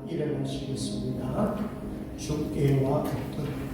일어나시겠습니다. 주께와 같도록.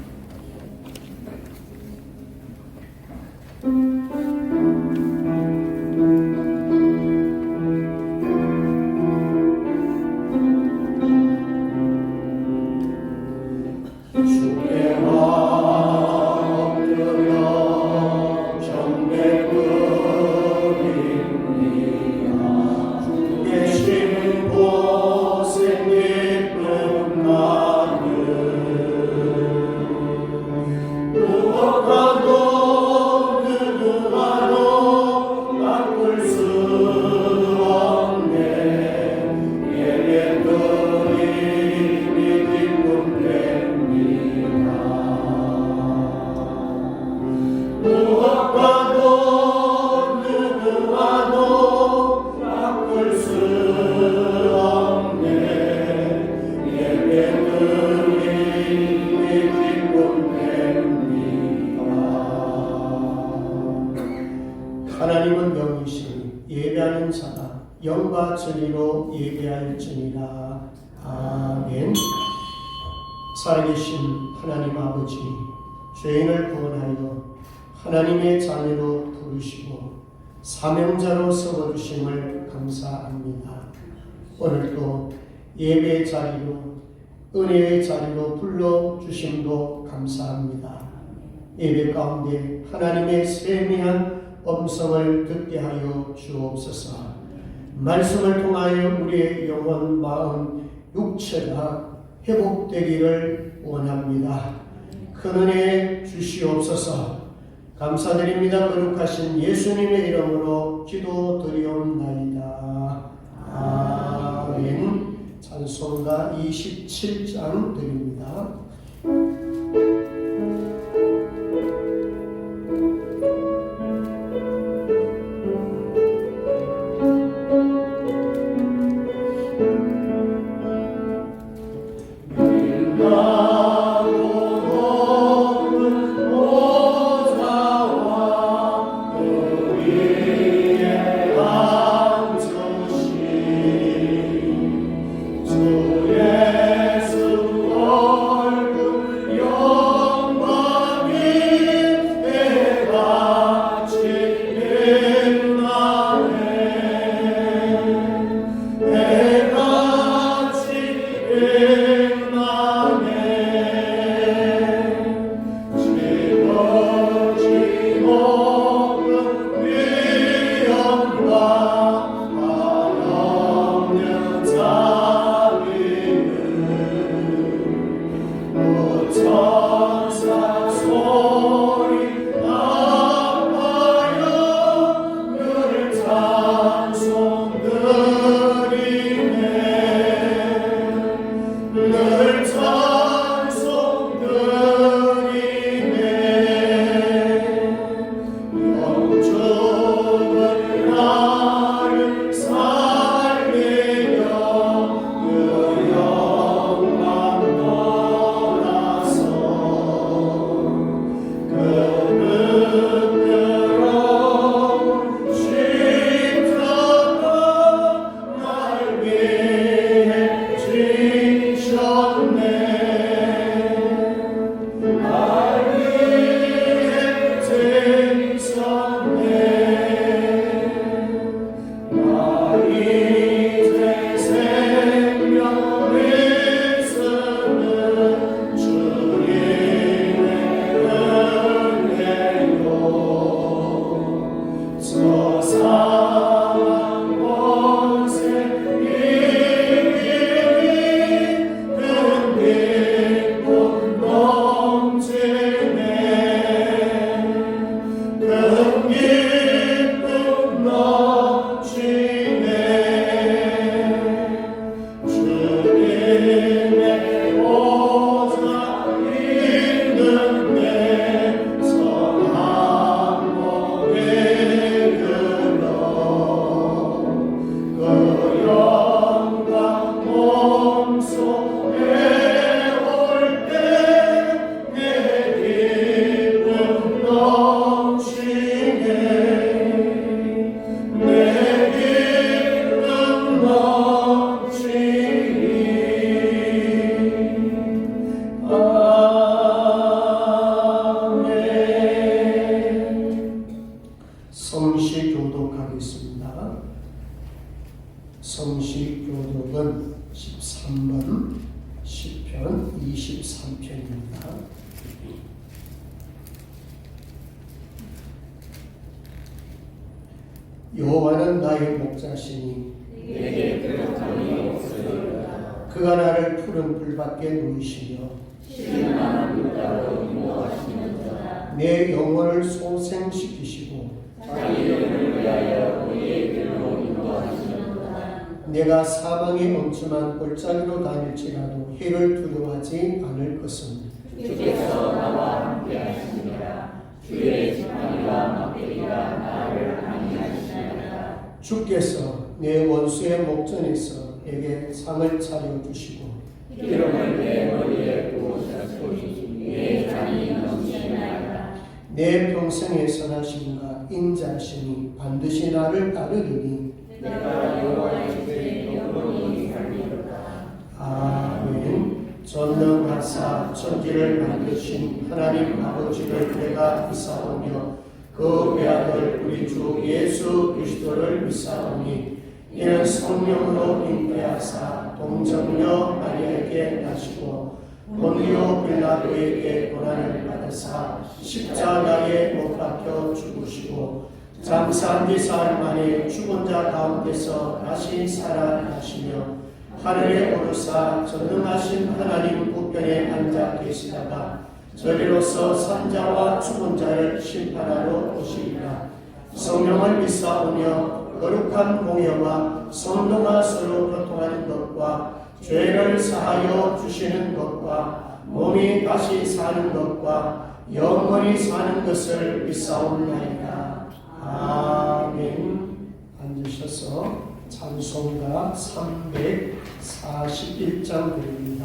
하나님은 영이시니 예배하는 자가 영과 진리로 예배할지니라. 아멘. 살아계신 하나님 아버지, 죄인을 구원하여 하나님의 자녀로 부르시고 사명자로 세워주심을 감사합니다. 오늘도 예배의 자리로, 은혜의 자리로 불러주심도 감사합니다. 예배 가운데 하나님의 세미한 음성을 듣게 하여 주옵소서. 말씀을 통하여 우리의 영혼, 마음, 육체가 회복되기를 원합니다. 큰 은혜 주시옵소서. 감사드립니다. 거룩하신 예수님의 이름으로 기도드리옵나이다. 아멘. 찬송가 27장 드립니다. 3번 시편 23편입니다. 여호와는 나의 목자시니 내게 부족함이 없으리로다. 그가 나를 푸른 풀밖에 누이시며 신령한 물가로 인도하시는도다. 내 영혼을 소생시키시고 자기 이름을 위하여 우리의 길로 인도하시는도다. 내가 사망의 엄침한 골짜기로 다닐지라도 해를 두려워하지 않을 것은 주께서 나와 함께 하시니라. 주의 지팡이와 막대기가 나를 안위하시나이다. 주께서 내 원수의 목전에서 내게 상을 차려주시고 기름을 내 머리에 부으셨으니 내 잔이 넘치나이다. 내 평생의 선하심과 인자하심이 반드시 나를 따르리니 내가 여호와의 집에 영원히 살리로다. 아멘. 전능하사 천지를 만드신 하나님 아버지를 내가 믿사오며 그 외아들 우리 주 예수 그리스도를 믿사오니 이는 성령으로 잉태하사 동정녀 마리아에게 나시고 본디오 빌라도에게 고난을 받으사 십자가에 못 박혀 죽으시고 장사 4살 만에 죽은 자 가운데서 다시 살아나시며 하늘에 오르사 전능하신 하나님 우편에 앉아 계시다가 저리로서 산자와 죽은 자를 심판하러 오시리라. 성령을 믿사오며 거룩한 공예와 성도가 서로 교통하는 것과 죄를 사하여 주시는 것과 몸이 다시 사는 것과 영원히 사는 것을 믿사옵나이다. 아멘. 앉으셔서 찬송가 341장 드립니다.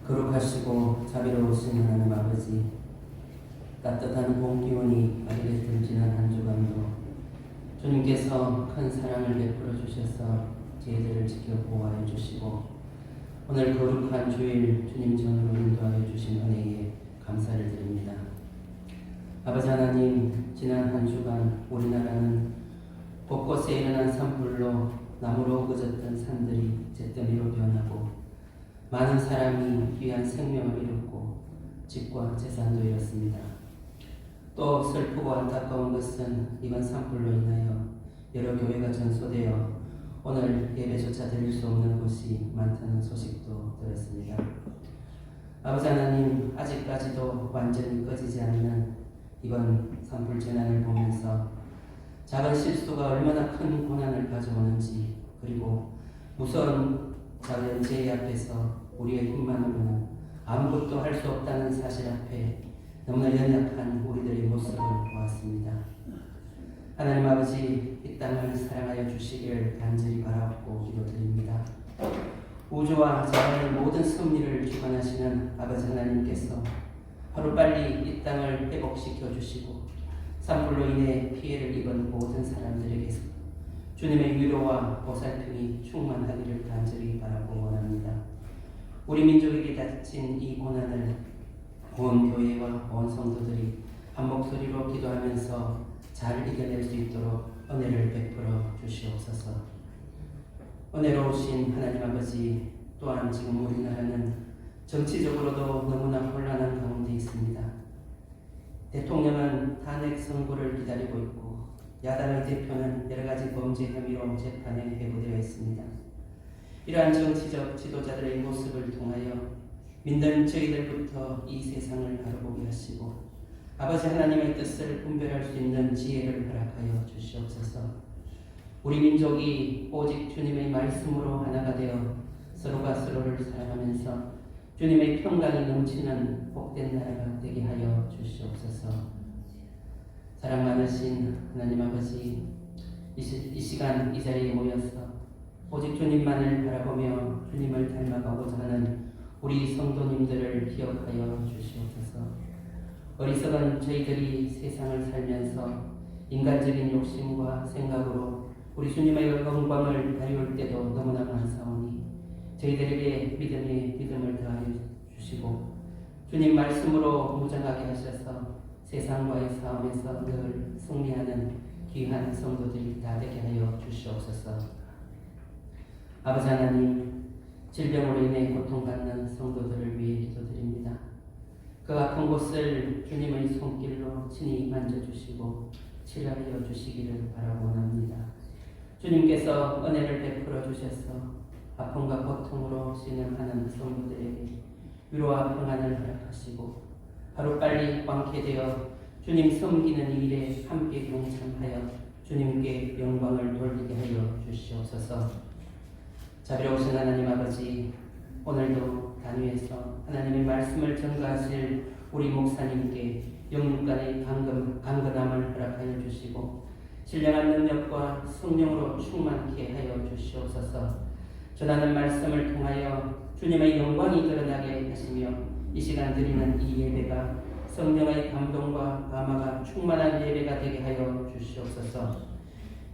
거룩하시고 자비로우신 하나님 아버지, 따뜻한 봄 기운이 아리를 듬지는 한 주간도 주님께서 큰 사랑을 베풀어 주셔서 저희들을 지켜 보호하여 주시고 오늘 거룩한 주일 주님 전으로 인도하여 주신 은혜에 감사를 드립니다. 아버지 하나님, 지난 한 주간 우리나라는 곳곳에 일어난 산불로 나무로 그졌던 산들이 잿더미로 변하고 많은 사람이 귀한 생명을 잃었고 집과 재산도 잃었습니다. 또 슬프고 안타까운 것은 이번 산불로 인하여 여러 교회가 전소되어 오늘 예배조차 드릴 수 없는 곳이 많다는 소식도 들었습니다. 아버지 하나님, 아직까지도 완전히 꺼지지 않는 이번 산불 재난을 보면서 작은 실수가 얼마나 큰 고난을 가져오는지, 그리고 무서운 작은 죄 앞에서 우리의 힘만으로는 아무것도 할 수 없다는 사실 앞에 너무나 연약한 우리들의 모습을 보았습니다. 하나님 아버지, 이 땅을 사랑하여 주시기를 간절히 바라옵고 기도드립니다. 우주와 자연의 모든 섭리를 주관하시는 아버지 하나님께서 하루빨리 이 땅을 회복시켜 주시고 산불로 인해 피해를 입은 모든 사람들에게서 주님의 위로와 보살핌이 충만하기를 간절히 바라고 원합니다. 우리 민족에게 닥친 이 고난을 온 교회와 온 성도들이 한 목소리로 기도하면서 잘 이겨낼 수 있도록 은혜를 베풀어 주시옵소서. 은혜로우신 하나님 아버지, 또한 지금 우리나라는 정치적으로도 너무나 혼란한 가운데 있습니다. 대통령은 탄핵 선고를 기다리고 있고 야당의 대표는 여러 가지 범죄 혐의로 재판에 회부되어 있습니다. 이러한 정치적 지도자들의 모습을 통하여 믿는 저희들부터 이 세상을 바라보게 하시고 아버지 하나님의 뜻을 분별할 수 있는 지혜를 허락하여 주시옵소서. 우리 민족이 오직 주님의 말씀으로 하나가 되어 서로가 서로를 사랑하면서 주님의 평강이 넘치는 복된 나라가 되게 하여 주시옵소서. 사랑 많으신 하나님 아버지, 이 시간 이 자리에 모여서 오직 주님만을 바라보며 주님을 닮아가고자 하는 우리 성도님들을 기억하여 주시옵소서. 어리석은 저희들이 세상을 살면서 인간적인 욕심과 생각으로 우리 주님의 영광을 다리울 때도 너무나 많사오니 저희들에게 믿음을 더하여 주시고 주님 말씀으로 무장하게 하셔서 세상과의 싸움에서 늘 승리하는 귀한 성도들이 다 되게 하여 주시옵소서. 아버지 하나님, 질병으로 인해 고통받는 성도들을 위해 기도드립니다. 그 아픈 곳을 주님의 손길로 친히 만져주시고 치료하여 주시기를 바라고 원합니다. 주님께서 은혜를 베풀어 주셔서 아픔과 고통으로 신음하는 성도들에게 위로와 평안을 허락하시고 하루빨리 완쾌되어 주님 섬기는 일에 함께 동참하여 주님께 영광을 돌리게 하여 주시옵소서. 자비로우신 하나님 아버지, 오늘도 단위에서 하나님의 말씀을 전가하실 우리 목사님께 영육간의 강건함을 허락하여 주시고 신령한 능력과 성령으로 충만케 하여 주시옵소서. 전하는 말씀을 통하여 주님의 영광이 드러나게 하시며 이 시간 드리는 이 예배가 성령의 감동과 감화가 충만한 예배가 되게 하여 주시옵소서.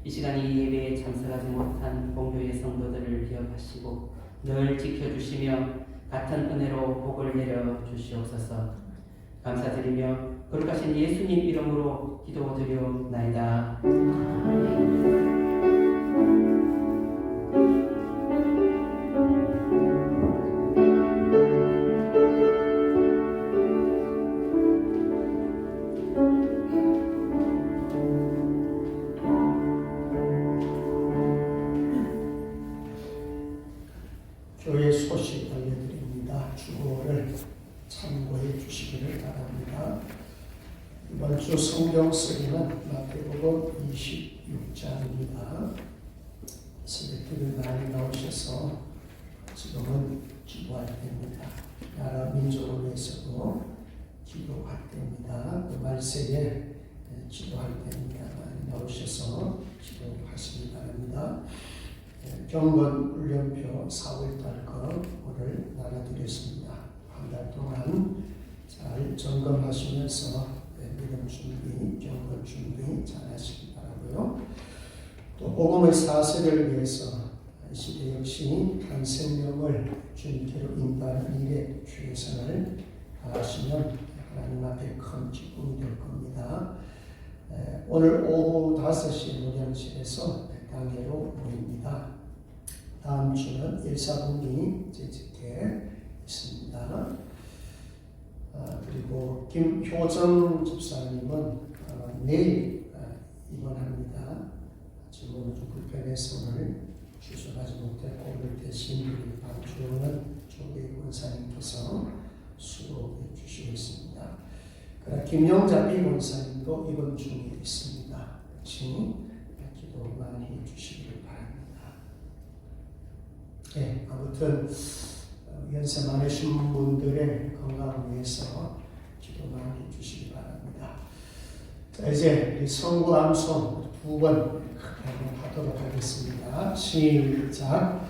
이 시간 이 예배에 참석하지 못한 본교회 성도들을 기억하시고 늘 지켜주시며 같은 은혜로 복을 내려 주시옵소서. 감사드리며 거룩하신 예수님 이름으로 기도드리옵나이다. 교회 소식 알려드립니다. 주보를 참고해 주시기를 바랍니다. 이번 주 성경 쓰기는 마태복음 26장입니다. 스태프들 많이 나오셔서 지금은 기도할 때입니다. 나라 민족을 위해서도 기도할 때입니다. 그 말세에 기도할 때입니다. 많이 나오셔서 기도하시기 바랍니다. 경건 훈련표 4월달 거 오늘 나눠드렸습니다. 한 달 동안 잘 점검하시면서 믿음 준비, 경건 준비 잘 하시기 바라고요. 또 복음의 사세를 위해서 시대 역시 한 생명을 주님께로 인도하는 일에 최선을 다하시면 하나님 앞에 큰 기쁨이 될 겁니다. 오늘 오후 5시 노량실에서 당회로 모입니다. 다음 주는 1사분기 재직회 있습니다. 그리고 김효정 집사님은 내일 입원합니다. 지금은 좀 불편해서 오늘 출석하지 못했고 오늘 대신 박주호는 조계 권사님께서 수고해 주시겠습니다. 그러나 김영자 비본사님도 이번 중에 있습니다. 같이 기도 많이 해주시길 바랍니다. 네, 아무튼 연세 많으신 분들의 건강을 위해서 기도 많이 해주시기 바랍니다. 자, 이제 성구 암송 2번 하도록 하겠습니다. 시작.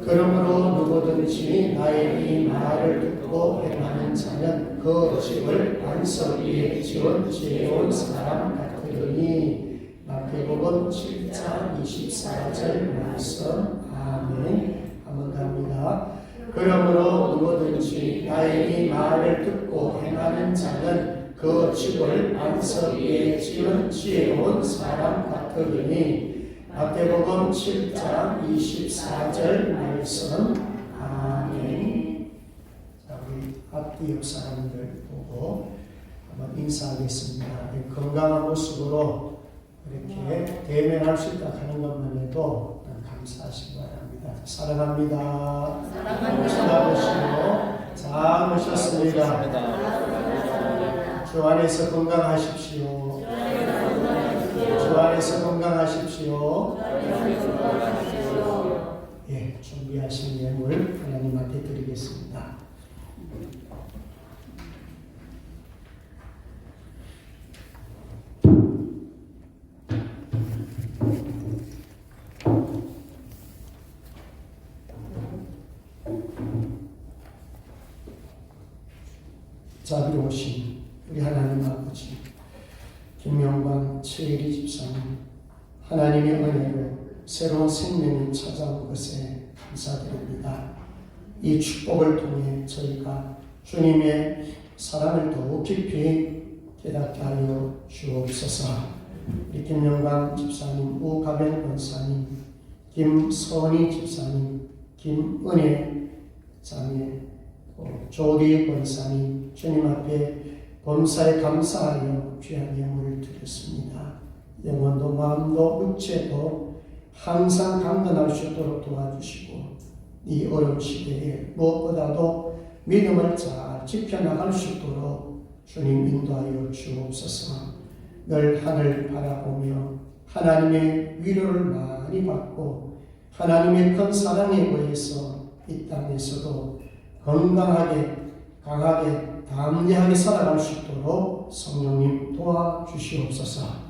그러므로 누구든지 나의 이 말을 듣고 행하는 자는 그 집을 반석 위에 지은 사람 같으니. 마태복음 7장 24절 말씀. 아멘. 한번 더 합니다. 그러므로 누구든지 나의 이 말을 듣고 행하는 자는 그 집을 반석 위에 지은 사람 같으니. 마태복음 7장 24절 말씀. 아멘. 자, 우리 앞뒤 옆 사람들 보고 한번 인사하겠습니다. 건강한 모습으로 이렇게 대면할 수 있다 하는 것만 해도 감사하시기 바랍니다. 사랑합니다. 사랑하시고 잘 오셨습니다. 주 안에서 건강하십시오. 주 안에서 건강하십시오. 예, 준비하신 예물 하나님한테 드리겠습니다. 자비로우신 우리 하나님 아버지, 김영광 최혜리 집사님, 하나님의 은혜로 새로운 생명이 찾아온 것에 감사드립니다. 이 축복을 통해 저희가 주님의 사랑을 더욱 깊이 깨닫게 하여 주옵소서. 우리 김영광 집사님, 우가변 권사님, 김선희 집사님, 김은혜 자매, 조리 권사님, 주님 앞에 범사에 감사하여 귀한 예물을 드렸습니다. 영혼도 마음도 육체도 항상 강건할 수 있도록 도와주시고 이 어려운 시대에 무엇보다도 믿음을 잘 지켜나갈 수 있도록 주님 인도하여 주옵소서. 늘 하늘 바라보며 하나님의 위로를 많이 받고 하나님의 큰 사랑에 의해서 이 땅에서도 건강하게 강하게 담대하게 살아갈 수 있도록 성령님 도와주시옵소서.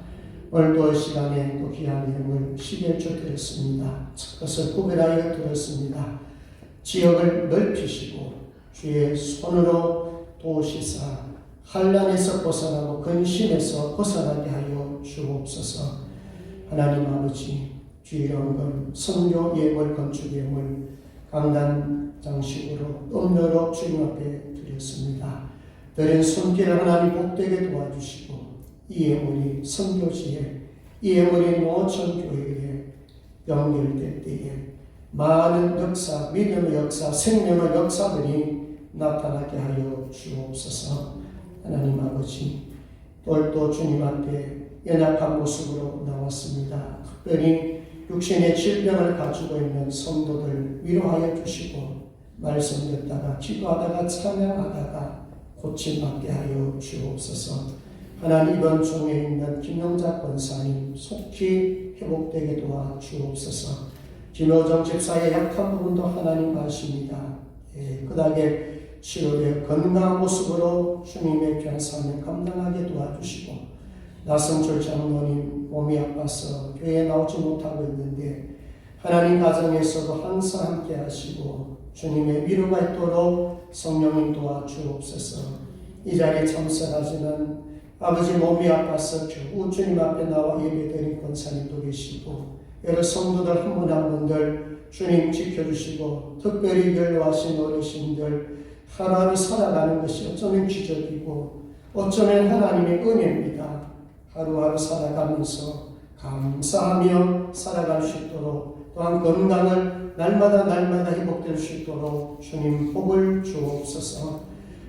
오늘도 시간에 또 귀한 예물 11조 드렸습니다. 첫 것을 구별하여 드렸습니다. 지역을 넓히시고 주의 손으로 도우시사 환난에서 벗어나고 근심에서 벗어나게 하여 주옵소서. 하나님 아버지, 주일연금 선교 예물 건축 예물 강단 장식으로 음료로 주님 앞에 드렸습니다. 드린 손길 하나님 복되게 도와주시고 이 예물이 선교지에 이 예물이 노천교회에 연결될 때에 많은 역사, 믿음의 역사, 생명의 역사들이 나타나게 하여 주옵소서. 하나님 아버지, 오늘도 주님 앞에 연약한 모습으로 나왔습니다. 특별히 육신의 질병을 가지고 있는 성도들 위로하여 주시고 말씀 듣다가 기도하다가 찬양하다가 고침받게 하여 주옵소서. 하나님 이번 중에 있는 김영자 권사님 속히 회복되게 도와 주옵소서. 김호정 집사의 약한 부분도 하나님 아십니다. 깨끗하게 치료되어 건강한 모습으로 주님의 귀한 사명 감당하게 도와주시고 나성철 장로님 몸이 아파서 교회에 나오지 못하고 있는데 하나님 가정에서도 항상 함께 하시고 주님의 위로가 있도록 성령님 도와주옵소서. 이 자리에 참석하지는 아버지 몸이 아파서 겨우 주님 앞에 나와 예배드린 권사님도 계시고 여러 성도들 한 분 한 분들 주님 지켜주시고 특별히 연로하신 어르신들 하루하루 살아가는 것이 어쩌면 기적이고 어쩌면 하나님의 은혜입니다. 하루하루 살아가면서 감사하며 살아갈 수 있도록 또한 건강을 날마다 회복될 수 있도록 주님 복을 주옵소서.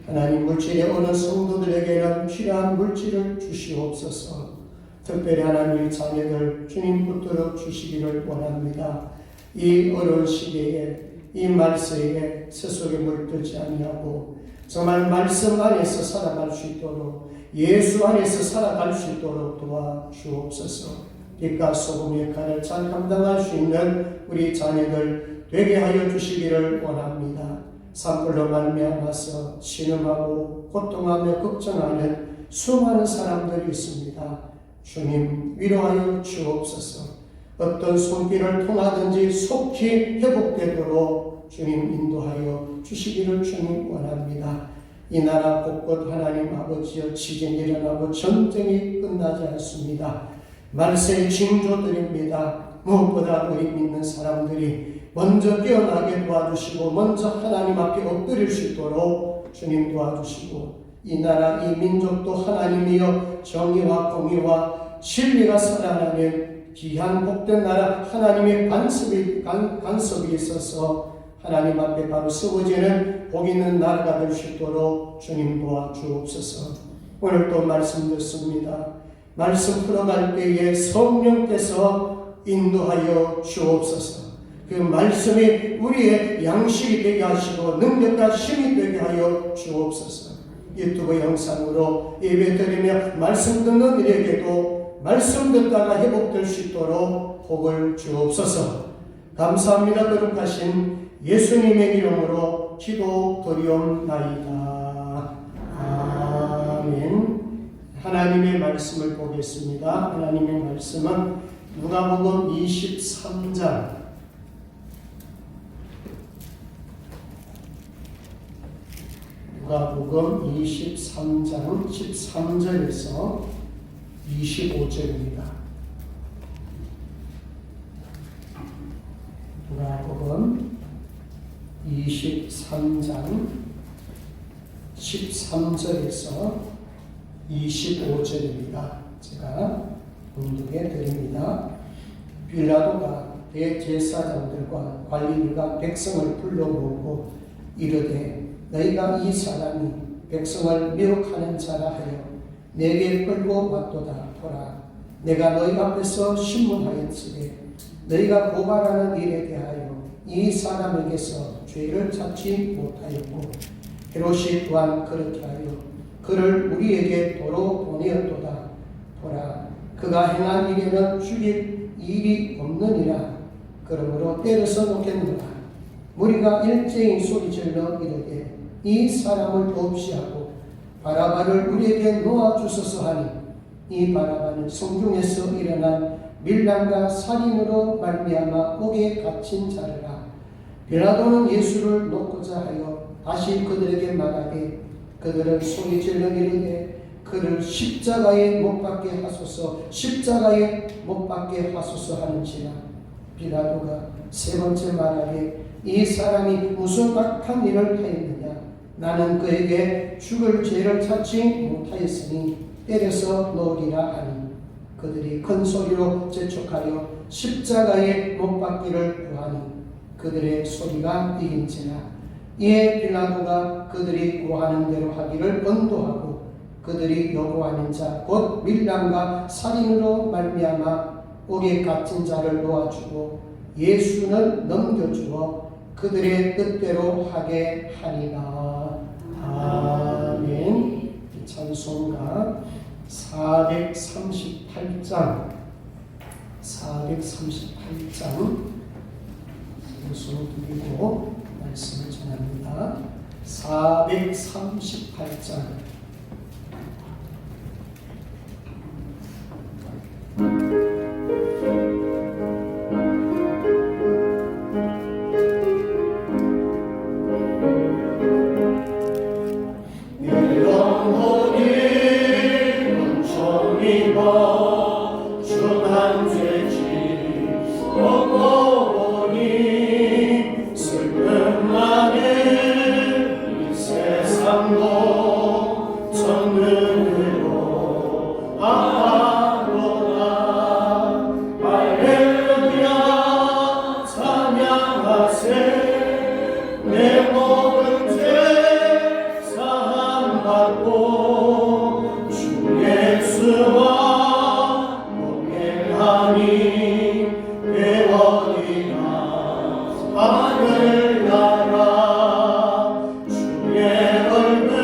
하나님 물질에 오는 성도들에게는 필요한 물질을 주시옵소서. 특별히 하나님의 자녀들 주님 붙들어 주시기를 원합니다. 이 어려운 시대에 이 말씀에 세속에 물들지 아니하고 정말 말씀 안에서 살아갈 수 있도록 예수 안에서 살아갈 수 있도록 도와주옵소서. 빛과 소금의 역할을 잘 감당할 수 있는 우리 자녀들 되게 하여 주시기를 원합니다. 산불로 말미암아서 신음하고 고통하며 걱정하는 수많은 사람들이 있습니다. 주님 위로하여 주옵소서. 어떤 손길을 통하든지 속히 회복되도록 주님 인도하여 주시기를 주님 원합니다. 이 나라 곳곳 하나님 아버지여 지진이 일어나고 전쟁이 끝나지 않습니다. 말세의 징조들입니다. 무엇보다 우리 믿는 사람들이 먼저 깨어나게 도와주시고 먼저 하나님 앞에 엎드릴 수 있도록 주님 도와주시고 이 나라 이 민족도 하나님이여 정의와 공의와 진리가 살아나는 귀한 복된 나라 하나님의 간섭이 있어서 하나님 앞에 바로 세워지는 복 있는 나라가 될 수 있도록 주님 도와주옵소서. 오늘 또 말씀 듣습니다. 말씀 풀어갈 때에 성령께서 인도하여 주옵소서. 그 말씀이 우리의 양식이 되게 하시고 능력과 힘이 되게 하여 주옵소서. 유튜브 영상으로 예배드리며 말씀 듣는 이에게도 말씀 듣다가 회복될 수 있도록 복을 주옵소서. 감사합니다. 거룩하신 예수님의 이름으로 기도드리옵나이다. 아멘. 하나님의 말씀을 보겠습니다. 하나님의 말씀은 누가복음 23장 13절에서 25절입니다. 누가복음 23장 13절에서 25절입니다. 제가 봉독해 드립니다. 빌라도가 대제사장들과 관리들과 백성을 불러 모으고 이르되 너희가 이 사람이 백성을 미혹하는 자라 하여 내게 끌고 왔도다. 보라, 내가 너희 앞에서 신문하였으되 너희가 고발하는 일에 대하여 이 사람에게서 죄를 찾지 못하였고 헤롯이 또한 그렇게 하여 그를 우리에게 도로 보내었도다. 보라, 그가 행한 일에는 죽일 일이 없느니라. 그러므로 때려서 놓겠노라. 무리가 일제히 소리질러 이르되 이 사람을 없이 하고 바라바를 우리에게 놓아주소서 하니 이 바라바는 성중에서 일어난 밀란과 살인으로 말미암아 옥에 갇힌 자르라. 빌라도는 예수를 놓고자 하여 다시 그들에게 말하되 그들은 소리질러 이르되 그를 십자가에 못 박게 하소서, 십자가에 못 박게 하소서 하는지라. 빌라도가 세 번째 말하되 이 사람이 무슨 악한 일을 하였느냐. 나는 그에게 죽을 죄를 찾지 못하였으니 때려서 놓으리라 하니 그들이 큰 소리로 재촉하여 십자가에 못 박기를 구하니 그들의 소리가 이긴지라. 이에 빌라도가 그들이 구하는 대로 하기를 언도하고 그들이 요구하는 자 곧 밀란과 살인으로 말미암아 옥에 갇힌 자를 놓아주고 예수는 넘겨주어 그들의 뜻대로 하게 하리라. 아멘. 찬송가 438장 찬송 드리고 말씀을 전합니다. 438장 하늘 내 얼굴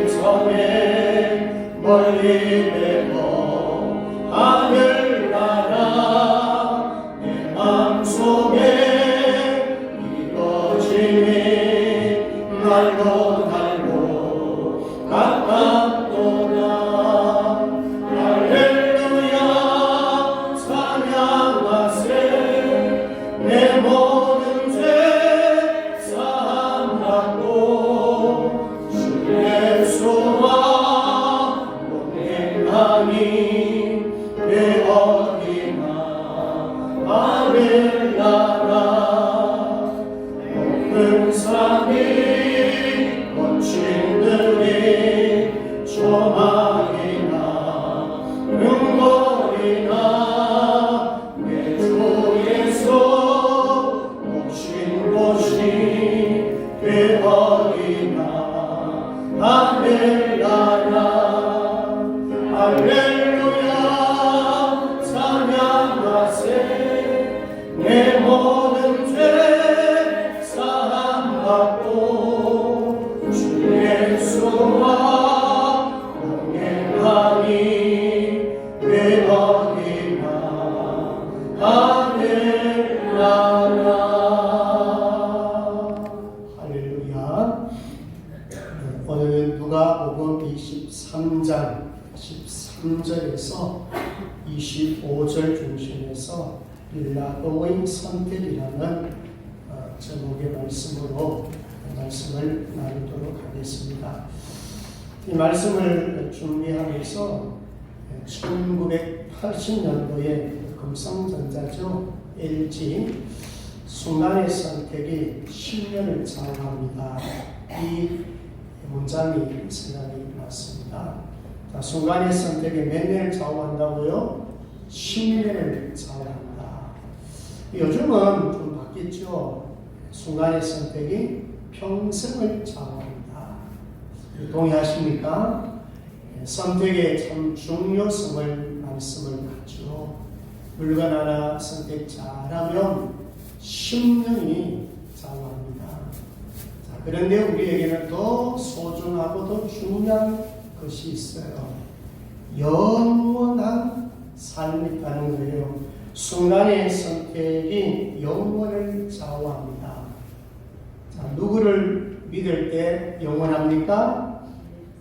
햇빛섬에 멀리 내고 하늘나라 내 맘속에 이루어지니 날로 날로 가깝도다. 할렐루야 찬양하세. 내 모든 죄 사함받고 주 예수와 동행하니 되어리나. 하늘나라 높은 산이 꽃들이 조망이나 눈물이나 내 주 예수 오신 곳이 되어리나. 하늘나라 할렐루야 찬양하세. 내 모든 죄 사함받고 주 예수와 동행하니 되어리나. 하늘나라. 할렐루야. 오늘은 누가복음 23장 13절에서 25절 중심에서 빌라도의 선택이라는 제목의 말씀으로 말씀을 나누도록 하겠습니다. 이 말씀을 준비하면서 1980년도에 금성전자죠 LG 순간의 선택이 10년을 좌우합니다. 이 문장이 생각이 났습니다. 자, 순간의 선택이 몇 년을 좌우한다고요? 10년을 좌우한다. 요즘은 좀 바뀌었죠. 순간의 선택이 평생을 좌우한다. 동의하십니까? 선택의 참 중요성을 말씀을 하죠. 물건 하나 선택 잘하면 10년이 좌우합니다. 자, 그런데 우리에게는 더 소중하고 더 중요한 것이 있어요. 영원한 삶이 있다는 거예요. 순간의 선택이 영원을 좌우합니다. 자, 누구를 믿을 때 영원합니까?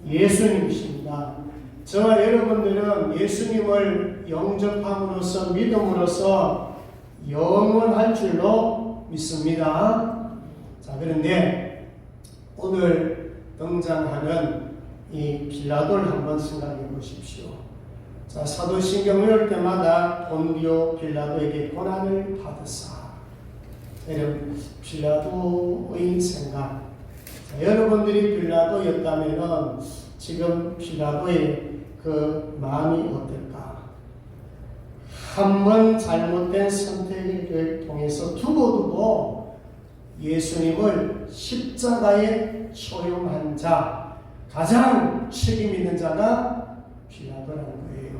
예수님이십니다. 저와 여러분들은 예수님을 영접함으로써 믿음으로써 영원할 줄로 믿습니다. 자, 그런데 오늘 등장하는 이 빌라도를 한번 생각해 보십시오. 자, 사도신경 외울 때마다 본디오 빌라도에게 고난을 받으사. 여러분, 빌라도의 생각. 자, 여러분들이 빌라도였다면 지금 빌라도의 그 마음이 어떨까? 한 번 잘못된 선택을 통해서 두고두고 예수님을 십자가에 처형한 자, 가장 책임 있는 자가 빌라도라는 거예요.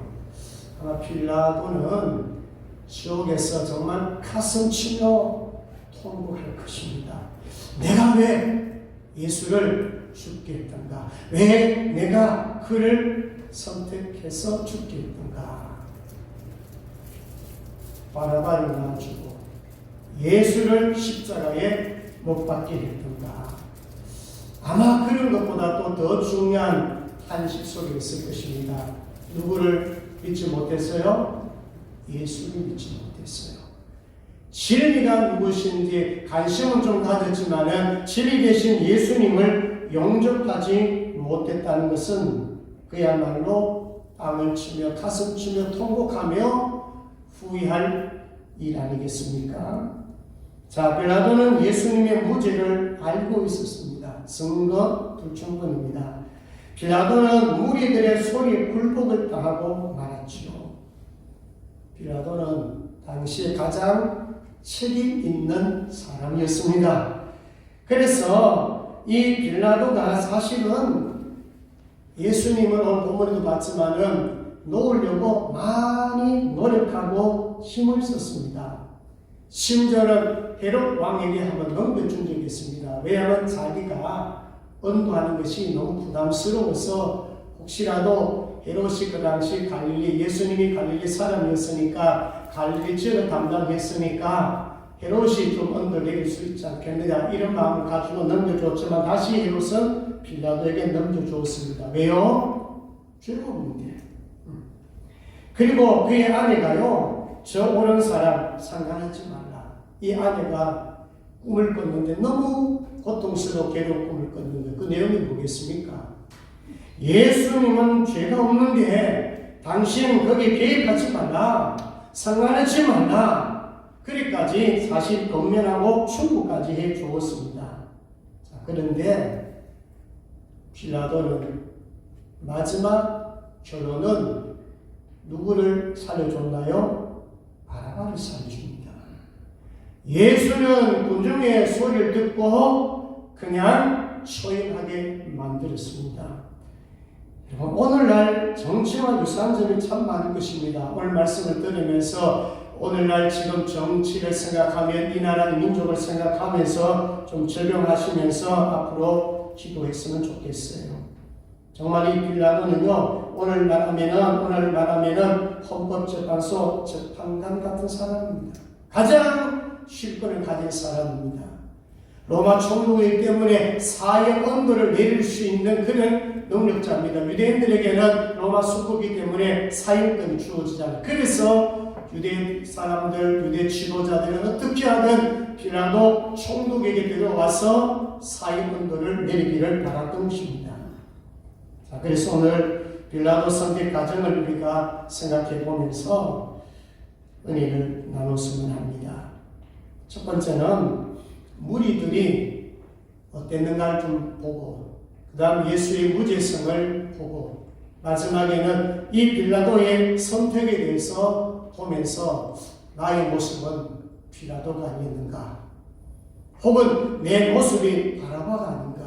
아마 빌라도는 지옥에서 정말 가슴 치며 통곡할 것입니다. 내가 왜 예수를 죽게 했던가? 왜 내가 그를 선택해서 죽게 했던가? 바라바를 놔주고 예수를 십자가에 못 박게 했던가? 아마 그런 것보다 또 더 중요한 한식 속에 있을 것입니다. 누구를 믿지 못했어요? 예수를 믿지 못했어요. 진리가 누구신지 관심은 좀 가졌지만은 진리 되신 예수님을 영접하지 못했다는 것은 그야말로 땅을 치며 가슴 치며 통곡하며 후회할 일 아니겠습니까? 자, 빌라도는 예수님의 무죄를 알고 있었습니다. 증거 불충분입니다. 빌라도는 무리들의 소리에 굴복을 당하고 말았지요. 빌라도는 당시에 가장 책임 있는 사람이었습니다. 그래서 이 빌라도가 사실은 예수님은 오늘 본문에도 봤지만은 놓으려고 많이 노력하고 힘을 썼습니다. 심지어는 헤롯 왕에게 한번 넘겨준 적이 있습니다. 왜냐하면 자기가 언도하는 것이 너무 부담스러워서 혹시라도 헤롯이 그 당시 갈릴리, 예수님이 갈릴리 사람이었으니까 갈릴리 지역을 담당했으니까 헤롯이 좀 언도를 내릴 수 있지 않겠느냐 이런 마음을 가지고 넘겨줬지만 다시 헤롯은 빌라도에게 넘겨주었습니다. 왜요? 죄가없는데. 그리고 그의 아내가요, 저 오는 사람 상관하지 말라. 이 아내가 꿈을 꿨는데 너무 고통스럽고 괴로운 꿈을 꿨는데 그 내용이 뭐겠습니까? 예수님은 죄가 없는데 당신 거기에 개입하지 말라. 상관하지 말라. 그리까지 사실 건면하고 충고까지 해 주었습니다. 자, 그런데 빌라도는 마지막 결론은 누구를 살려줬나요? 바라바를 살려줍니다. 예수는 군중의 소리를 듣고 그냥 초인하게 만들었습니다. 오늘날 정치와 유사한 점이 참 많은 것입니다. 오늘 말씀을 들으면서 오늘날 지금 정치를 생각하면 이 나라의 민족을 생각하면서 좀 적용하시면서 앞으로 기도했으면 좋겠어요. 정말 이 빌라도는요, 오늘 말하면은 헌법재판소 재판관 같은 사람입니다. 가장 실권을 가진 사람입니다. 로마 총독이기 때문에 사형 언도를 내릴 수 있는 그런 능력자입니다. 유대인들에게는 로마 수국이기 때문에 사형권이 주어지잖아요. 그래서 유대 사람들, 유대 지도자들은 어떻게 하든 빌라도 총독에게 들어와서 사형 언도를 내리기를 바랐던 것입니다. 자, 그래서 오늘 빌라도 선택 과정을 우리가 생각해 보면서 은혜를 나눴으면 합니다. 첫 번째는 무리들이 어땠는가를 좀 보고, 그 다음 예수의 무죄성을 보고, 마지막에는 이 빌라도의 선택에 대해서 보면서 나의 모습은 빌라도가 아니었는가, 혹은 내 모습이 바라바가 아닌가,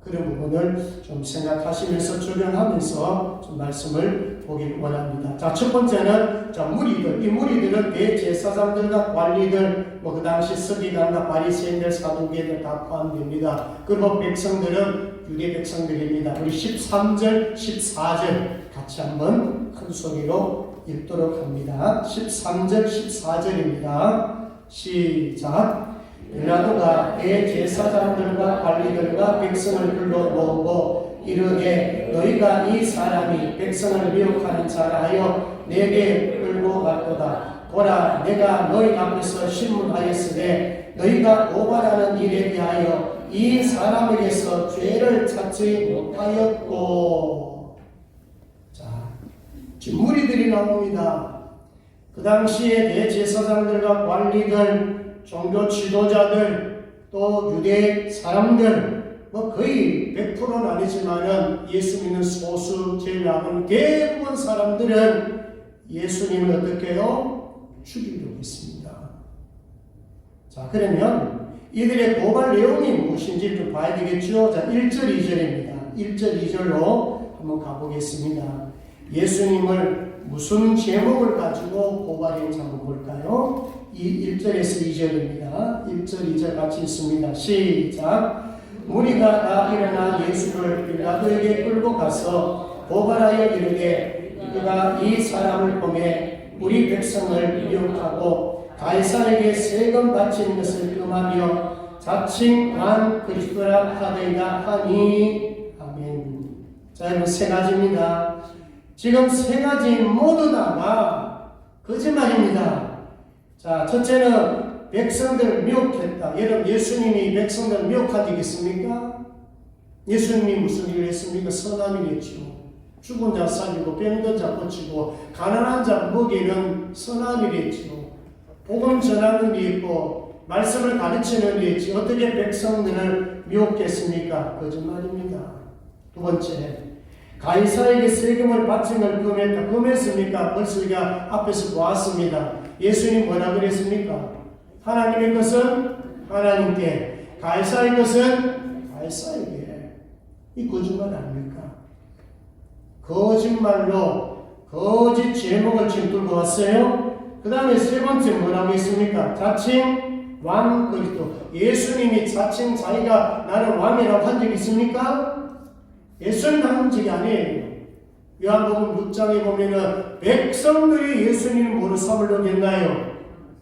그런 부분을 좀 생각하시면서 적용하면서 좀 말씀을 보길 원합니다. 자, 첫 번째는 무리들. 이 무리들은 대제사장들과 관리들, 그 당시 서기관과 바리새인들, 사두개인들 다 포함됩니다. 그리고 백성들은 유대 백성들입니다. 우리 13절, 14절 같이 한번 큰 소리로 읽도록 합니다. 13절, 14절입니다. 시작. 빌라도가 대제사장들과 관리들과 백성을 불러 모으고 이르되 너희가 이 사람이 백성을 미혹하는 자라 하여 내게 끌고 갔도다. 보라, 내가 너희 앞에서 신문하였으되 너희가 고발하는 일에 대하여 이 사람에게서 죄를 찾지 못하였고. 자, 지금 무리들이 나옵니다. 그 당시에 대제사장들과 관리들, 종교 지도자들, 또 유대 사람들, 거의 100%는 아니지만은 예수 믿는 소수 제외하고는 대부분 사람들은 예수님을 어떻게 해요? 죽이려고 했습니다. 자, 그러면 이들의 고발 내용이 무엇인지 좀 봐야 되겠죠? 자, 1절, 2절입니다. 1절, 2절로 한번 가보겠습니다. 예수님을 무슨 제목을 가지고 고발했는지 한번 볼까요? 1절에서 2절입니다. 1절, 2절 같이 있습니다. 시작. 무리가 다 일어나 예수를 빌라도에게 끌고 가서 고발하여 이르되 그가 이 사람을 보매 우리 백성을 미혹하고 가이사에게 세금 바치는 것을 금하며 자칭 난 그리스도라 하되이다 하니. 아멘. 자, 여러분 세 가지입니다. 지금 세 가지 모두 다가 거짓말입니다. 자, 첫째는 백성들을 미혹했다. 여러분, 예수님이 백성들을 미혹한 적이 있습니까? 예수님이 무슨 일을 했습니까? 선한 일을 했죠. 죽은 자 살리고 병든 자 고치고 가난한 자 먹이는 선한 일을 했죠. 복음 전하는 일이 있고 말씀을 가르치는 일이 있지. 어떻게 백성들을 미혹했습니까? 거짓말입니다. 두 번째, 가이사에게 세금을 바친 걸 금했다. 금했습니까? 벌써 우리가 앞에서 보았습니다. 예수님 뭐라 그랬습니까? 하나님의 것은 하나님께, 가이사의 것은 가이사에게. 이 거짓말 아닙니까? 거짓말로 거짓 제목을 지금 들고 왔어요. 그 다음에 세 번째 뭐라고 했습니까? 자칭 왕 그리스도. 예수님이 자칭 자기가 나는 왕이라고 한 적이 있습니까? 예수님 한 적이 아니에요. 요한복음 6장에 보면은 백성들이 예수님을 뭐로 삼으려고 했나요?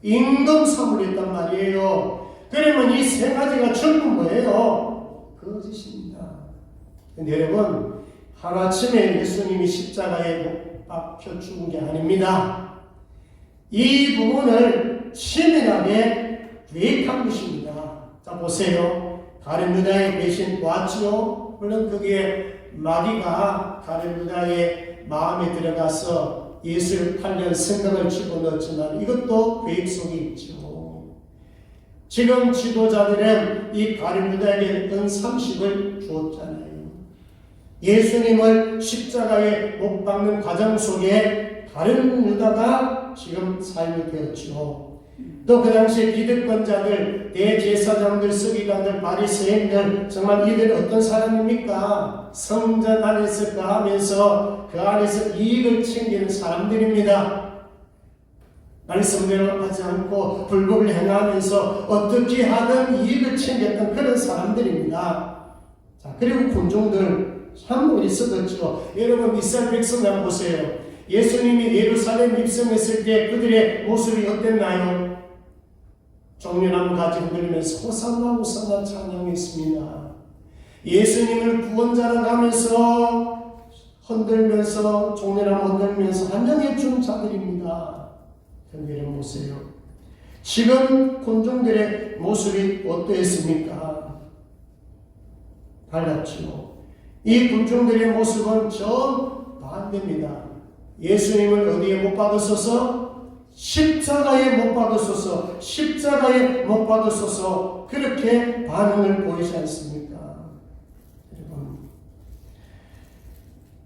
임금 삼으려 했단 말이에요. 그러면 이 세 가지가 전부 뭐예요? 거짓입니다. 근데 여러분, 하루아침에 예수님이 십자가에 못 박혀 죽은 게 아닙니다. 이 부분을 치밀하게 계획한 것입니다. 자, 보세요. 가룟 유다의 배신 보았지요? 물론 그게 마귀가 가룟 유다의 마음에 들어가서 예수를 팔려는 생각을 집어넣었지만 이것도 계획 속에 있죠. 지금 지도자들은 이 가룟 유다에게 은 30을 주었잖아요. 예수님을 십자가에 못 박는 과정 속에 가룟 유다가 지금 삶이 되었죠. 또 그 당시에 기득권자들, 대제사장들, 서기관들, 바리새인들, 정말 이들 어떤 사람입니까? 성전 안에서 거하면서 그 안에서 이익을 챙기는 사람들입니다. 말씀대로 하지 않고 불법을 행하면서 어떻게 하든 이익을 챙겼던 그런 사람들입니다. 자, 그리고 군중들 참 있었죠. 여러분 이스라엘 백성을 한번 보세요. 예수님이 예루살렘 입성했을 때 그들의 모습이 어땠나요? 종려나무 가지 흔들면서 호산나 호산나 찬양했습니다. 예수님을 구원자라고 하면서 흔들면서 종려나무 흔들면서 환영해 준 자들입니다. 그런데 보세요. 지금 군중들의 모습이 어떠했습니까? 달랐죠. 이 군중들의 모습은 전 반대입니다. 예수님을 어디에 못 박으소서? 십자가에 못 박으소서, 십자가에 못 박으소서, 그렇게 반응을 보이지 않습니까? 여러분,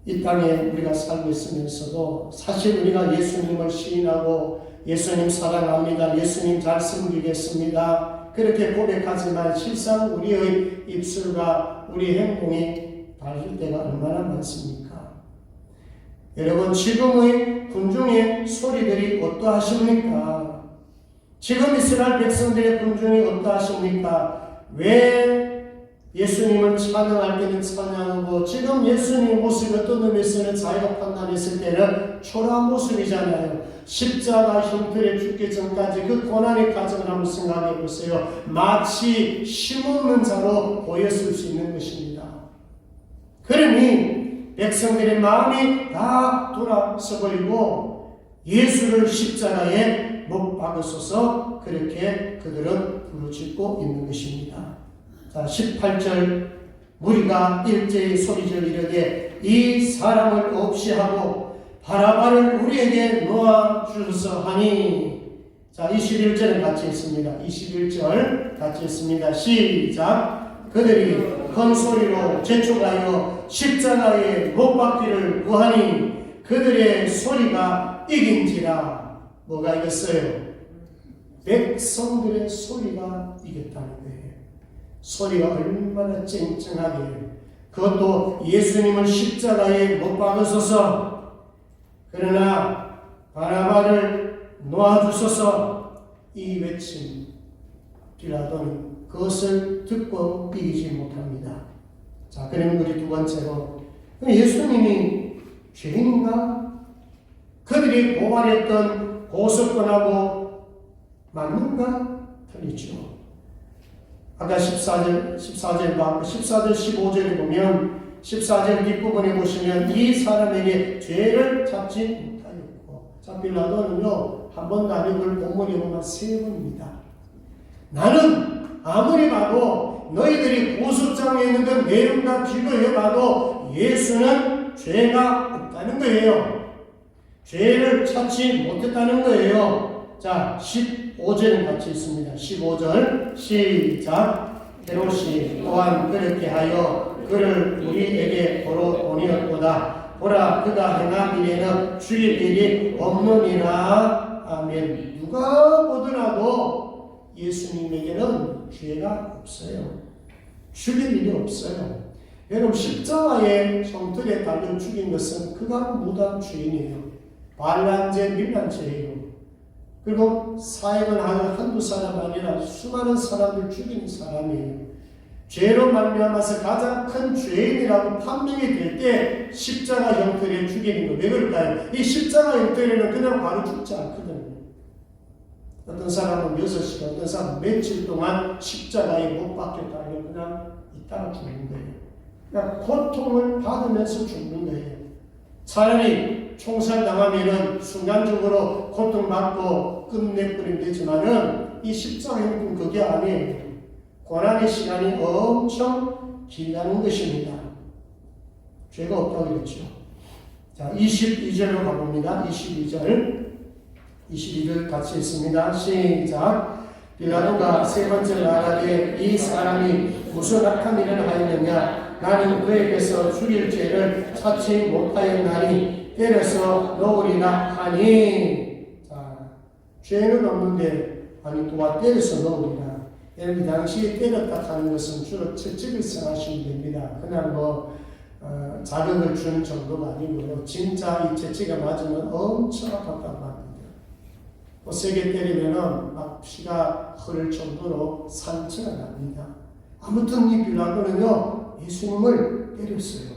이 땅에 우리가 살고 있으면서도 사실 우리가 예수님을 시인하고 예수님 사랑합니다, 예수님 잘 섬기겠습니다, 그렇게 고백하지만 실상 우리의 입술과 우리 행동이 다를 때가 얼마나 많습니까? 여러분, 지금의 군중의 소리들이 어떠하십니까? 지금 이스라엘 백성들의 군중이 어떠하십니까? 왜 예수님을 찬양할 때는 찬양하고 지금 예수님의 모습이 어떤 의미에서는 자기가 판단했을 때는 초라한 모습이잖아요. 십자가 형틀에 죽기 전까지 그 고난의 과정을 한번 생각해 보세요. 마치 힘없는 자로 보였을 수 있는 것입니다. 그러니 백성들의 마음이 다 돌아서버리고 예수를 십자가에 못 박으소서, 그렇게 그들은 부르짖고 있는 것입니다. 자, 18절, 무리가 일제히 소리를 이르되 이 사람을 없이 하고 바라바를 우리에게 놓아 주소서 하니. 자, 21절은 같이 있습니다. 21절 같이 있습니다. 시작. 그들이 큰 소리로 재촉하여 십자가에 못 박기를 구하니 그들의 소리가 이긴지라. 뭐가 이겼어요? 백성들의 소리가 이겼다는 거예요. 소리가 얼마나 쨍쨍하게, 그것도 예수님을 십자가에 못 박으소서, 그러나 바라바를 놓아주소서, 이 외침. 빌라도는 그것을 듣고 이기지 못합니다. 자, 그러면 우리 두 번째로, 예수님이 죄인인가? 그들이 고발했던 고소권하고 맞는가? 틀리죠. 아까 14절, 15절에 보면 14절 뒷부분에 보시면 이 사람에게 죄를 잡지 못하였고, 자, 빌라도는요 한 번도 아니고 본문에 보면 3번입니다. 나는 아무리 봐도 너희들이 고소장에 있는 그 내용과 비교해봐도 예수는 죄가 없다는 거예요. 죄를 찾지 못했다는 거예요. 자, 15절은 같이 있습니다. 15절 시작. 헤롯이 또한 그렇게 하여 그를 우리에게 도로 보내었도다. 보라, 그가 행한 일에는 죽일 일이 없느니라. 아멘. 누가 보더라도 예수님에게는 죄가 없어요. 죽일 일이 없어요. 여러분, 십자가의 형틀에 달려 죽인 것은 그가 무단 죄인이에요. 반란죄, 밀란죄예요. 그리고 사역을 하는 한두 사람 아니라 수많은 사람들 죽이는 사람이에요. 죄로 말미암아서 가장 큰 죄인이라고 판명이 될 때 십자가 형태를 죽이는 거. 왜 그럴까요? 이 십자가 형태는 그냥 바로 죽지 않거든요. 어떤 사람은 6시간, 어떤 사람은 며칠 동안 십자가에 못 박혀 달려 그냥 있다가 죽는 거예요. 그러니까 고통을 받으면서 죽는 거예요. 차라리 총살당하면은 순간적으로 고통받고 끝내버리면 되지만은 이 십자가 형태는 그게 아니에요. 고난의 시간이 엄청 길다는 것입니다. 죄가 없다고 그랬죠. 자, 22절로 가봅니다. 22절 같이 읽습니다. 시작. 빌라도가 세 번째 말하되 이 사람이 무슨 악한 일을 하였느냐? 나는 그에게서 죽일 죄를 찾지 못하였나니 때려서 놓으리라 하니. 자, 죄는 없는데 아니 도와 때려서 놓으리라. 이 당시에 때렸다 하는 것은 주로 채찍을 생각하시면 됩니다. 그냥 자극을 주는 정도가 아니고요. 진짜 이 채찍에 맞으면 엄청 아팠다고 합니다. 세게 때리면은 막 피가 흐를 정도로 상처가 납니다. 아무튼 이 빌라도는요, 예수님을 때렸어요.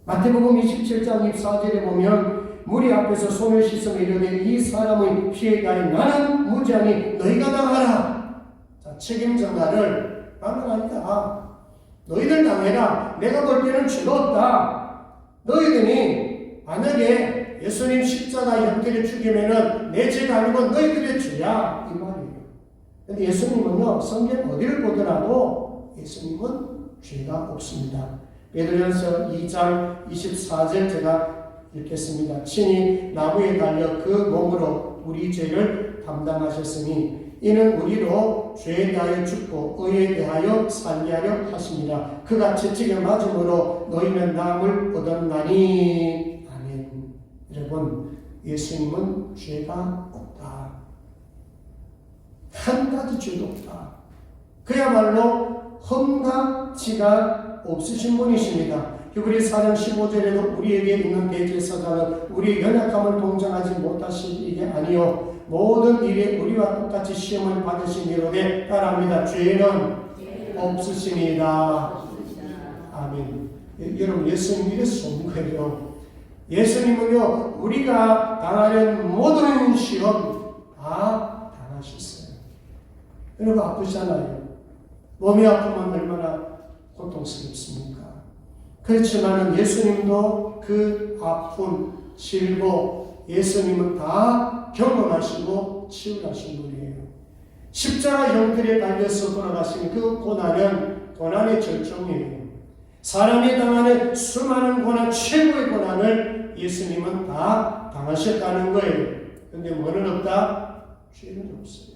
마태복음 27장 24절에 보면 무리 앞에서 손을 씻으며 이르되 이 사람의 피에 대하여 나는 무죄하니 너희가 당하라. 자, 책임 전가를 나는 아니다. 너희들 당해라. 내가 볼 때는 죄가 없다. 너희들이 만약에 예수님 십자가 형태를 죽이면은 내 죄가 아니고 너희들의 죄야. 이 말이에요. 근데 예수님은요, 성경 어디를 보더라도 예수님은 죄가 없습니다. 베드로전서 2장 24절 제가 읽겠습니다. 친히 나무에 달려 그 몸으로 우리 죄를 담당하셨으니 이는 우리로 죄에 대하여 죽고 의에 대하여 살게 하려 하십니다. 그가 채찍에 맞음으로 너희는 나음을 얻었나니. 아멘. 여러분, 예수님은 죄가 없다. 한 가지 죄도 없다. 그야말로 흠각지가 없으신 분이십니다. 히브리 4장 15절에도 우리에게 있는 대제사장은 우리의 연약함을 동정하지 못하신 이게 아니요 모든 일에 우리와 똑같이 시험을 받으신 이로되 따라합니다. 죄는 없으시니이다. 아멘. 여러분, 예수님 이래서 좋은 거예요. 예수님은요, 우리가 당하는 모든 시험 다 당하셨어요. 여러분, 아프잖아요. 몸이 아프면 얼마나 고통스럽습니까? 그렇지만 예수님도 그 아픔, 질고 예수님은 다 경험하시고 치유하신 분이에요. 십자가 형태에 달려서 돌아가신 그 고난은 고난의 절정이에요. 사람이 당하는 수많은 고난, 최고의 고난을 예수님은 다 당하셨다는 거예요. 그런데 뭐는 없다? 죄는 없어요.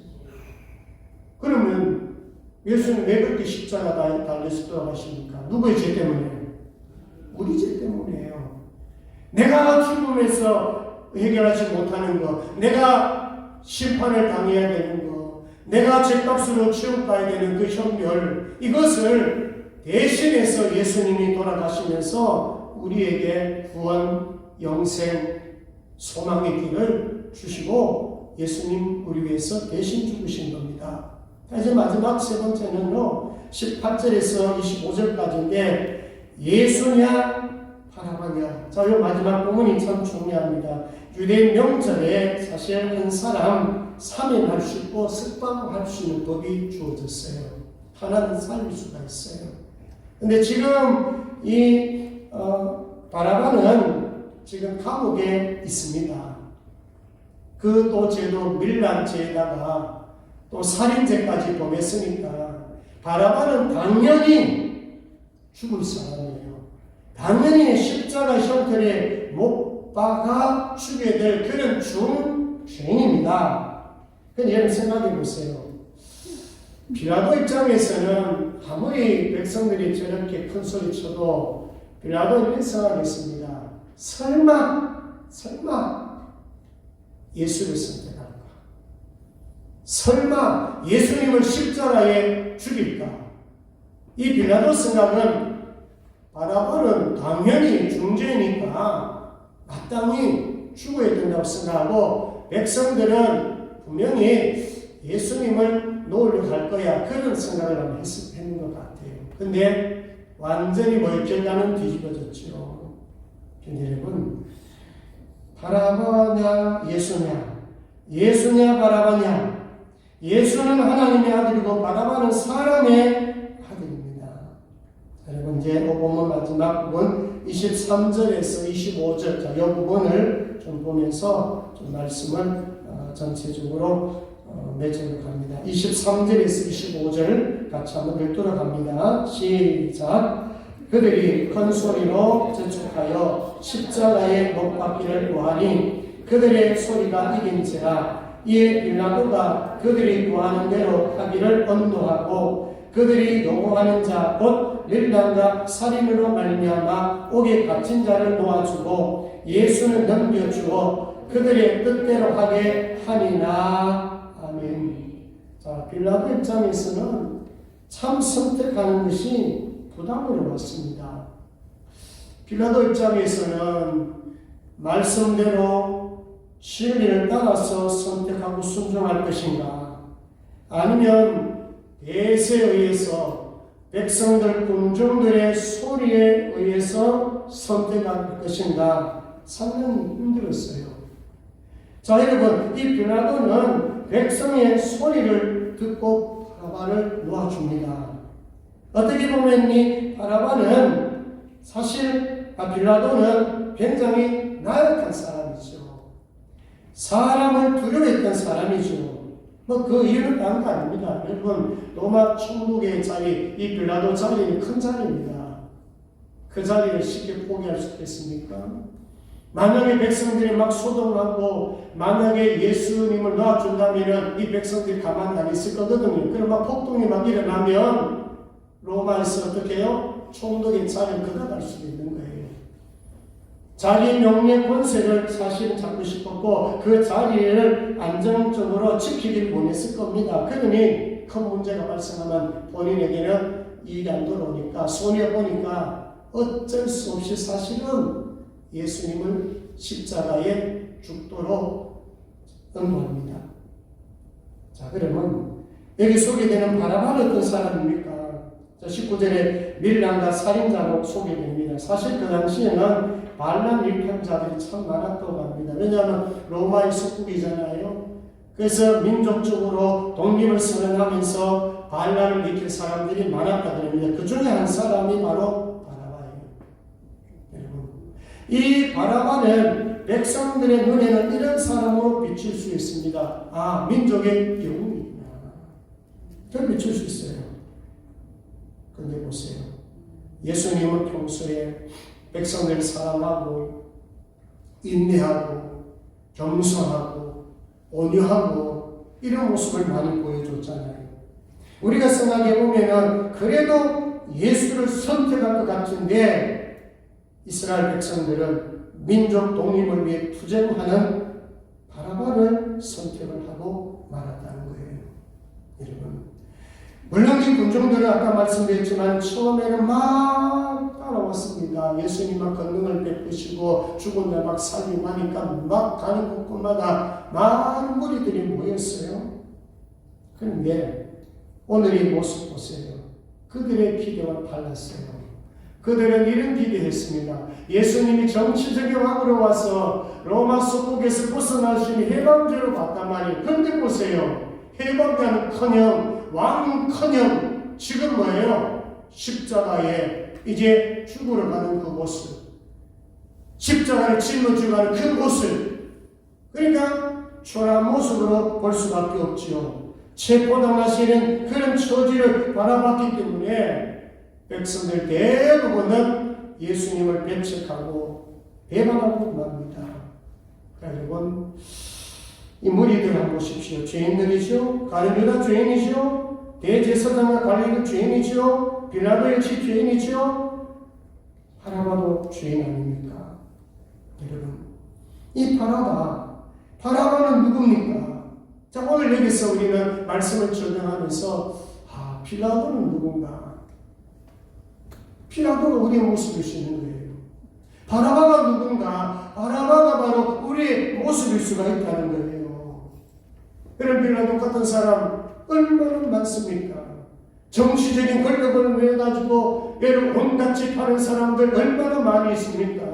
그러면 예수님 왜 그렇게 십자가 달려서 돌아가십니까? 누구의 죄 때문에? 우리 죄 때문이에요. 내가 죽음에서 해결하지 못하는 것, 내가 심판을 당해야 되는 것, 내가 죄값으로 지옥 가야 되는 그 형벌, 이것을 대신해서 예수님이 돌아가시면서 우리에게 구원, 영생, 소망의 길을 주시고 예수님 우리 위해서 대신 죽으신 겁니다. 이제 마지막 세 번째는요, 18절에서 25절까지인데 예수냐 바라바냐. 자, 이 마지막 부분이 참 중요합니다. 유대인 명절에 사실 한 사람 3일 할 수 있고 석방할 수 있는 법이 주어졌어요. 하나는 살릴 수가 있어요. 근데 지금 이 바라바는 지금 감옥에 있습니다. 그 또 죄도 밀란죄에다가 또 살인죄까지 범했으니까 바라바는 당연히 죽을 사람이에요. 당연히 십자가 형태에 못 박아 죽여야 될 그런 죄인입니다. 그럼 여러분 생각해 보세요. 빌라도 입장에서는 아무리 백성들이 저렇게 큰 소리 쳐도 빌라도 이런 생각했습니다. 설마 예수를 선택할까? 설마 예수님을 십자가에 죽일까? 이 빌라도 생각은 바라바는 당연히 중죄니까 마땅히 죽어야 된다고 생각하고 백성들은 분명히 예수님을 놓으려고 할 거야. 그런 생각을 했는 것 같아요. 근데 완전히 결과는 뒤집어졌죠. 여러분, 바라바냐 예수냐, 예수냐 바라바냐. 예수는 하나님의 아들이고 바라바는 사람의 아들입니다. 여러분, 이제 본문 마지막 부분 23절에서 25절, 자, 이 부분을 좀 보면서 좀 말씀을 전체적으로 맺어서 갑니다. 23절에서 25절 같이 한번 읽도록 합니다. 시작. 그들이 큰 소리로 재촉하여 십자가에 못 박기를 구하니 그들의 소리가 이긴지라. 이에 빌라도가 그들이 구하는 대로 하기를 언도하고 그들이 요구하는 자 곧 밀란과 살인으로 말미암아 옥에 갇힌 자를 놓아주고 예수는 넘겨주어 그들의 뜻대로 하게 하니라. 아멘. 자, 빌라도 입장에서는 참 선택하는 것이 부담스러웠습니다. 빌라도 입장에서는 말씀대로 진리를 따라서 선택하고 순종할 것인가, 아니면 대세에 의해서 백성들 군중들의 소리에 의해서 선택할 것인가 상당히 힘들었어요. 자, 여러분, 이 빌라도는 백성의 소리를 듣고 바라바를 놓아줍니다. 어떻게 보면 이 바라바는 사실 빌라도는 굉장히 나약한 사람이죠. 사람을 두려워했던 사람이죠. 그 이유는 다른 거 아닙니다. 여러분, 로마 총독의 자리, 이 빌라도 자리는 큰 자리입니다. 그 자리를 쉽게 포기할 수 있겠습니까? 만약에 백성들이 막 소동하고 만약에 예수님을 놓아준다면 이 백성들이 가만히 안 있을 거거든요. 그럼 막 폭동이 막 일어나면 로마에서 어떻게 해요? 총독의 자리를 그다갈 수도 있는 거예요. 자기 명예 권세를 사실은 잡고 싶었고 그 자리를 안정적으로 지키길 원했을 겁니다. 그러니 큰 문제가 발생하면 본인에게는 이익이 안 돌아오니까 손해보니까 어쩔 수 없이 사실은 예수님을 십자가에 죽도록 언도합니다. 자, 그러면 여기 소개되는 바라바는 어떤 사람입니까? 자, 19절에 밀란과 살인자로 소개됩니다. 사실 그 당시에는 반란 일편자들이 참 많았다고 합니다. 왜냐하면 로마의 속국이잖아요. 그래서 민족적으로 독립을 선언하면서 반란을 일으킬 사람들이 많았다 그럽니다. 그 중에 한 사람이 바로 바라바예요. 여러분, 이 바라바는 백성들의 눈에는 이런 사람으로 비칠 수 있습니다. 아, 민족의 영웅이구나. 저 비칠 수 있어요. 근데 보세요. 예수님은 평소에 백성들을 사랑하고 인내하고 겸손하고 온유하고 이런 모습을 많이 보여줬잖아요. 우리가 생각해보면 그래도 예수를 선택할 것 같은데 이스라엘 백성들은 민족 독립을 위해 투쟁하는 바라바를 선택을 하고 말았다는 거예요. 여러분, 물론 이 군중들은 아까 말씀드렸지만 처음에는 막 따라왔습니다. 예수님만 권능을 베푸시고 죽은 자 막 살리고 하니까 막 가는 곳곳마다 많은 무리들이 모였어요. 그런데 오늘 이 모습 보세요. 그들의 기대와 달랐어요. 그들은 이런 기대했습니다. 예수님이 정치적인 왕으로 와서 로마 속국에서 벗어날 수 있는 해방자로 봤단 말이에요. 그런데 보세요. 해방자는커녕 왕은커녕 지금 뭐예요? 십자가에 이제 죽으러 가는 그 모습, 십자가를 짊어지고 가는 그 모습, 그러니까 초라한 모습으로 볼 수밖에 없지요. 체포당하시는 그런 처지를 바라봤기 때문에 백성들 대부분은 예수님을 배척하고 배반하고 맙니다. 여러분, 이 무리들 한번 보십시오. 죄인들이죠. 가룟유다 죄인이죠. 대제사장과 관리도 죄인이죠. 빌라도의 집 죄인이죠. 바라바도 죄인 아닙니까? 여러분, 이 바라바는 누굽니까? 자, 오늘 여기서 우리는 말씀을 적용하면서 빌라도는 누군가? 빌라도가 우리의 모습일 수 있는 거예요. 바라바가 누군가? 바라바가 바로 우리의 모습일 수가 있다는 거예요. 이런 빌라도 같은 사람 얼마나 많습니까? 정치적인 권력을 위해가지고 얘를 온갖 짓 하는 사람들 얼마나 많이 있습니까?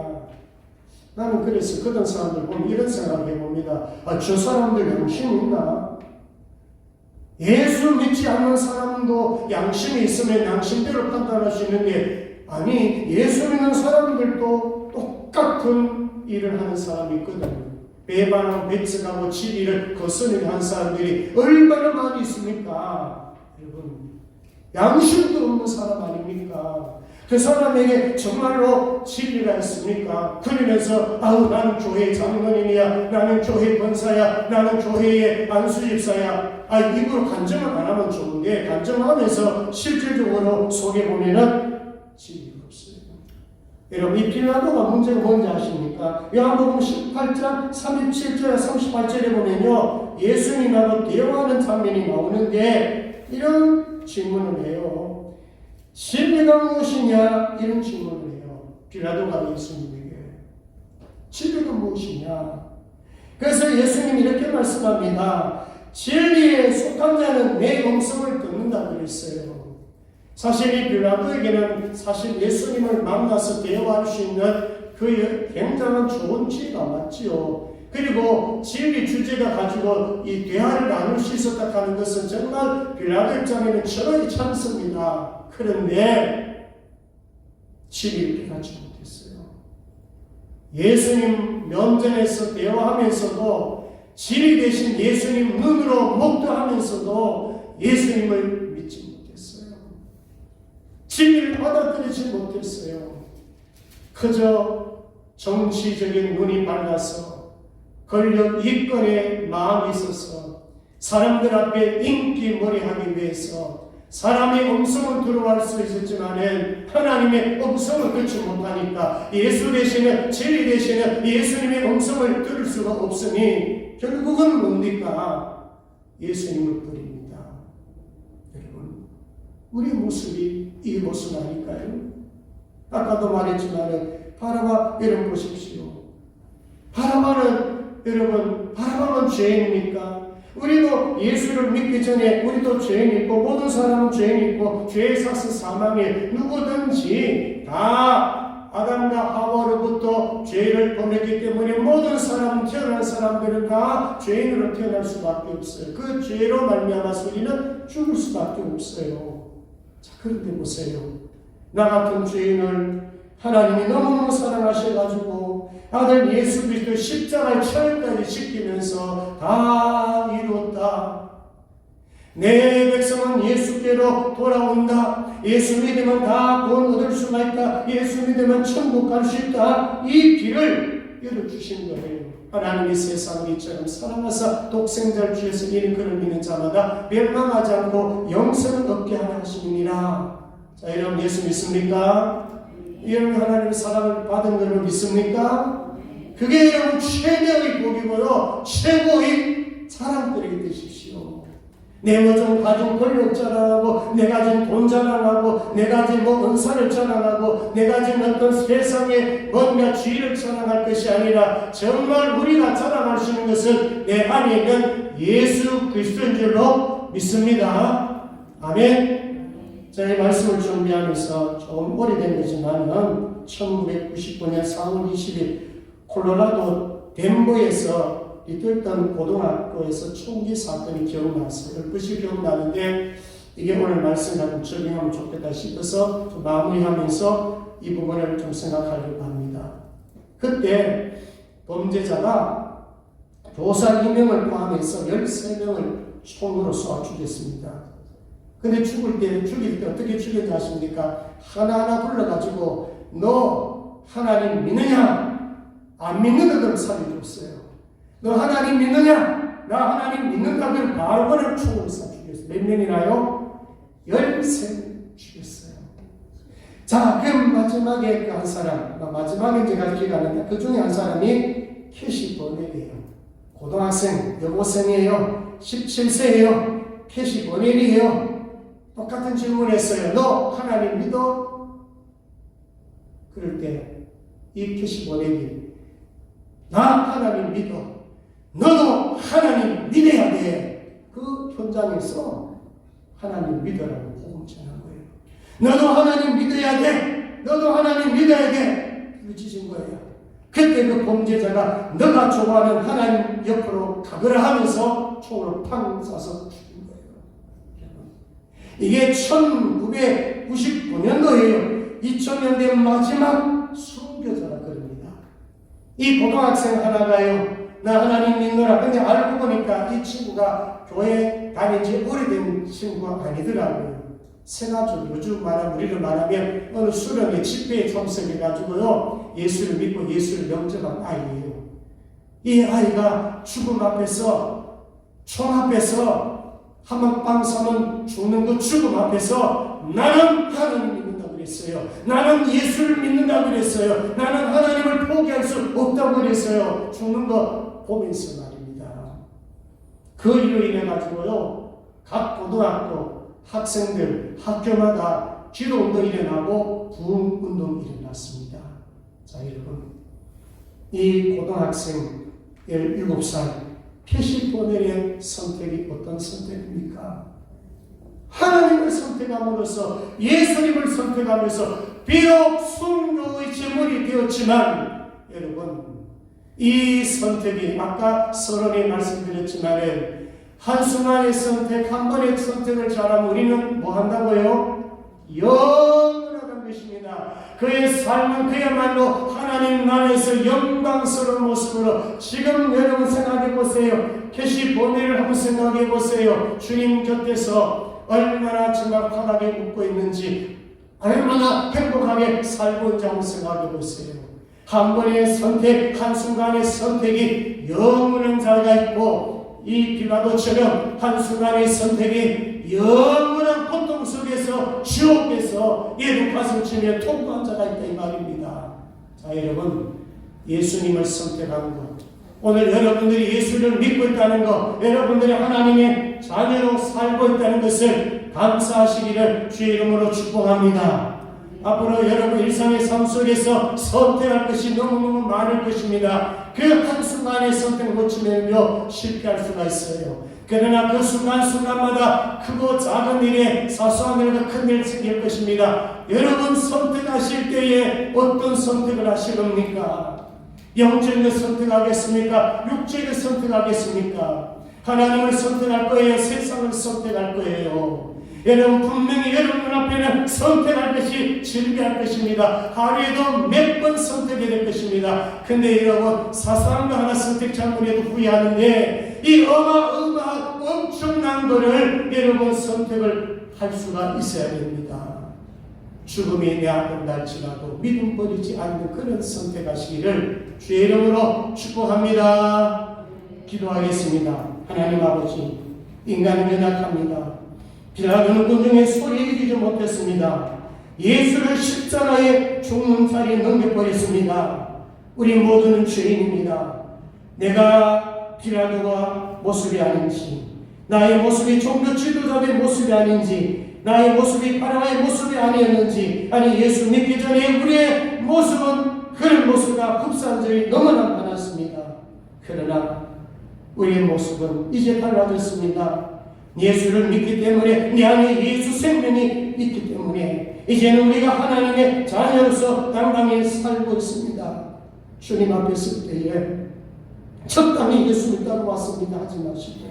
나는 그래서 그런 사람들 보면 이런 생각을 해봅니다. 저 사람들 양심이 있나? 예수 믿지 않는 사람도 양심이 있으면 양심대로 판단할 수 있는데, 아니, 예수 믿는 사람들도 똑같은 일을 하는 사람이 있거든요. 배반하고 배척하고 진리를 거스르게 한 사람들이 얼마나 많이 있습니까? 여러분, 양심도 없는 사람 아닙니까? 그 사람에게 정말로 진리가 있습니까? 그러면서 나는 교회 장로님이야, 나는 교회 권사야, 나는 교회의 안수집사야. 입으로 간증을 안 하면 좋은데 간증하면서 실질적으로 속에 보면은 진리가 없어요. 여러분, 이 빌라도가 문제가 뭔지 아십니까? 요한복음 18장 37절 38절에 보면요, 예수님하고 대화하는 장면이 나오는데 이런 질문을 해요. 진리가 무엇이냐? 이런 질문을 해요. 빌라도가 예수님에게. 진리가 무엇이냐? 그래서 예수님이 이렇게 말씀합니다. 진리에 속한 자는 내 음성을 듣는다 그랬어요. 사실 이 빌라도에게는 사실 예수님을 만나서 대화할 수 있는 그 굉장한 좋은 기회가 왔지요. 그리고 진리 주제가 가지고 이 대화를 나눌 수 있었다 하는 것은 정말 빌라도 입장에는 철저히 찬스입니다. 그런데 진리를 깨닫지 못했어요. 예수님 면전에서 대화하면서도 진리 대신 예수님 눈으로 목도하면서도 예수님을 믿지 못했어요. 진리를 받아들이지 못했어요. 그저 정치적인 눈이 밝아서 권력 이권에 마음이 있어서 사람들 앞에 인기몰이하기 위해서 사람의 음성은 들어갈 수 있었지만은 하나님의 음성을 듣지 못하니까 예수 대신에 진리 대신에 예수님의 음성을 들을 수가 없으니 결국은 뭡니까? 예수님을 버립니다. 여러분, 우리 모습이 이 모습 아닐까요? 아까도 말했지만은 바라봐, 여러분 보십시오. 바라봐는 죄인입니까? 우리도 예수를 믿기 전에 우리도 죄인이고 모든 사람은 죄인이고 죄의 삭스 사망에 누구든지 다 아담과 하와로부터 죄를 범했기 때문에 모든 사람, 태어난 사람들은 다 죄인으로 태어날 수밖에 없어요. 그 죄로 말미암아서 우리는 죽을 수밖에 없어요. 자, 그런데 보세요. 나 같은 죄인을 하나님이 너무너무 사랑하셔가지고 아들 예수 그리스도 십자가의 철까지 지키면서 다 이루었다. 내 백성은 예수께로 돌아온다. 예수 믿으면 다 구원 얻을 수가 있다. 예수 믿으면 천국 갈 수 있다. 이 길을 열어주신 거예요. 하나님이 세상을 이처럼 사랑하사 독생자를 주셔서 이는 그를 믿는 자마다 멸망하지 않고 영생을 얻게 하라 하시니라. 자, 여러분 예수 믿습니까? 여러분 하나님의 사랑을 받은 걸로 믿습니까? 그게 여러분 최대의 복이고요, 최고의 사랑들이 되십시오. 내 뭐 좀 가진 권력 자랑하고, 내 가진 돈 자랑하고, 내 가진 뭐 은사를 자랑하고, 내 가진 어떤 세상에 뭔가 지위를 자랑할 것이 아니라 정말 우리가 자랑할 수 있는 것은 내 안에 있는 예수 그리스도인 줄로 믿습니다. 아멘. 제가 이 말씀을 준비하면서 좀 오래된 거지만은 1999년 4월 20일 콜로라도 덴버에서 리틀턴 고등학교에서 총기 사건이 기억났어요. 얼핏이 기억나는데 이게 오늘 말씀과 좀 적용하면 좋겠다 싶어서 좀 마무리하면서 이 부분을 좀 생각하려고 합니다. 그때 범죄자가 교사 2명을 포함해서 13명을 총으로 쏘아 죽였습니다. 근데 죽일 때 어떻게 죽였는지 아십니까? 하나하나 불러가지고 너 하나님 믿느냐? 안 믿는 것들을 살려줬어요. 너 하나님 믿느냐? 나 하나님 믿는다면 바로 그냥 총으로 쏴 죽였어요. 몇 명이나요? 13명 죽였어요. 자, 그럼 마지막에 그 한 사람, 마지막에 제가 기억하는데 그 중에 한 사람이 캐시 버넬이에요. 고등학생, 여고생이에요. 17세예요. 캐시 버넬이에요. 똑같은 질문을 했어요. 너 하나님 믿어? 그럴 때 이 캐시 버넬이 나 하나님 믿어. 너도 하나님 믿어야 돼. 현장에서 하나님 믿으라고 복음 전한 거예요. 너도 하나님 믿어야 돼. 너도 하나님 믿어야 돼. 부르짖은 거예요. 그때 그 범죄자가 너가 좋아하는 하나님 옆으로 가거라 하면서 총으로 팡 쏴서 죽인 거예요. 이게 1999년도예요. 2000년대 마지막 순교자라 그럽니다. 이 고등학생 하나가요, 나 하나님 믿노라. 근데 알고 보니까 이 친구가 교회 다닌 지 오래된 친구가 아니더라고요. 세가족, 요즘 우리로 말하면 어느 수령의 집회에 참석해가지고요, 예수를 믿고 예수를 영접한 아이예요. 이 아이가 죽음 앞에서, 총 앞에서 한번 빵 사면 죽는 그 죽음 앞에서 나는 하나님을 믿는다고 그랬어요. 나는 예수를 믿는다고 그랬어요. 나는 하나님을 포기할 수 없다고 그랬어요. 죽는 거 보면서 말입니다. 그 일로 인해 가지고요, 각 고등학교 학생들 학교마다 기도운동이 일어나고 부흥운동이 일어났습니다. 자, 여러분, 이 고등학생 17살 패시포넬의 선택이 어떤 선택입니까? 하나님을 선택함으로써, 예수님을 선택하면서 비록 순교의 제물이 되었지만, 여러분, 이 선택이 아까 서론에 말씀드렸지만 한순간의 선택, 한 번의 선택을 잘하면 우리는 뭐 한다고요? 영원하다는 것입니다. 그의 삶은 그야말로 하나님 나라에서 영광스러운 모습으로, 지금 여러분 생각해 보세요. 캐시보네를 한번 생각해 보세요. 주님 곁에서 얼마나 정말 편하게 웃고 있는지, 얼마나 행복하게 살고 있는지 한번 생각해 보세요. 한 번의 선택, 한순간의 선택이 영원한 자가 있고, 이 빌라도처럼 한순간의 선택이 영원한 고통 속에서, 지옥에서 예루 가슴 치며 통과한 자가 있다, 이 말입니다. 자, 여러분, 예수님을 선택한 것, 오늘 여러분들이 예수를 믿고 있다는 것, 여러분들이 하나님의 자녀로 살고 있다는 것을 감사하시기를 주의 이름으로 축복합니다. 앞으로 여러분 일상의 삶 속에서 선택할 것이 너무너무 많을 것입니다. 그 한순간의 선택을 놓치면요, 실패할 수가 있어요. 그러나 그 순간순간마다 크고 작은 일에, 사소한 일과 큰 일이 생길 것입니다. 여러분 선택하실 때에 어떤 선택을 하실 겁니까? 영적을 선택하겠습니까? 육적을 선택하겠습니까? 하나님을 선택할 거예요? 세상을 선택할 거예요? 여러분 분명히 여러분 앞에는 선택할 것이 즐겨할 것입니다. 하루에도 몇 번 선택해야 될 것입니다. 근데 여러분 사소한 거 하나 선택 잘못해도 후회하는데, 이 어마어마한 엄청난 거를 여러분 선택을 할 수가 있어야 됩니다. 죽음이 내 앞에 날지라도 믿음 버리지 않는 그런 선택하시기를 주의 이름으로 축복합니다. 기도하겠습니다. 하나님 아버지, 인간은 연약합니다. 빌라도는 그 중에 소리 이기지 못했습니다. 예수를 십자가에 죽는 자리에 넘겨버렸습니다. 우리 모두는 죄인입니다. 내가 빌라도가 모습이 아닌지, 나의 모습이 종교 지도자의 모습이 아닌지, 나의 모습이 바라의 모습이 아니었는지, 아니 예수 믿기 전에 우리의 모습은 그런 모습과 흡사한 점이 너무나 많았습니다. 그러나 우리의 모습은 이제 달라졌습니다. 예수를 믿기 때문에, 내 안에 예수 생명이 있기 때문에 이제는 우리가 하나님의 자녀로서 당당히 살고 있습니다. 주님 앞에 설 때에 적당히 예수 믿다고 왔습니다 하지 마시고,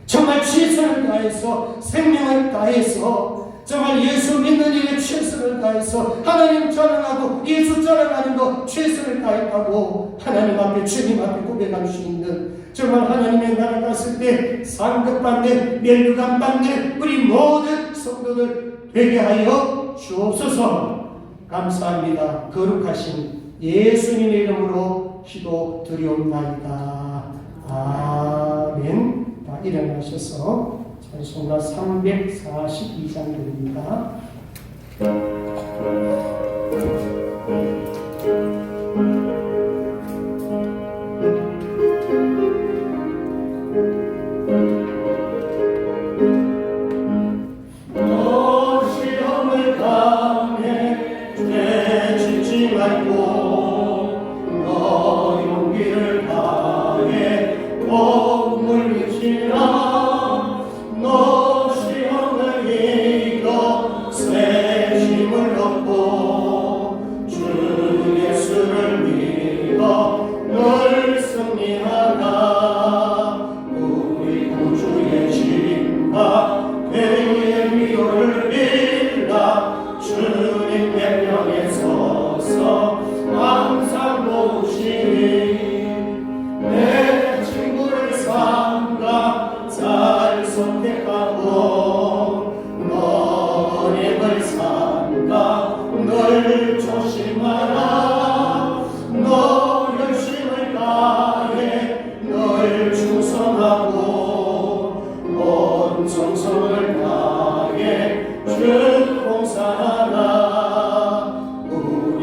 정말 최선을 다해서, 생명을 다해서, 정말 예수 믿는 일에 최선을 다해서, 하나님 자랑하고 예수 자랑하는 것 최선을 다했다고 하나님 앞에, 주님 앞에 고백할 수 있는, 정말 하나님의 나라 갔을 때 상급받는, 멸류관 받는 우리 모든 성도들 되게 하여 주옵소서. 감사합니다. 거룩하신 예수님의 이름으로 기도 드리옵나이다. 아멘. 다 일어나셔서 찬송가 342장입니다. 시험을 당해 내치지 말고, 너 용기를 다해 복을 비치라.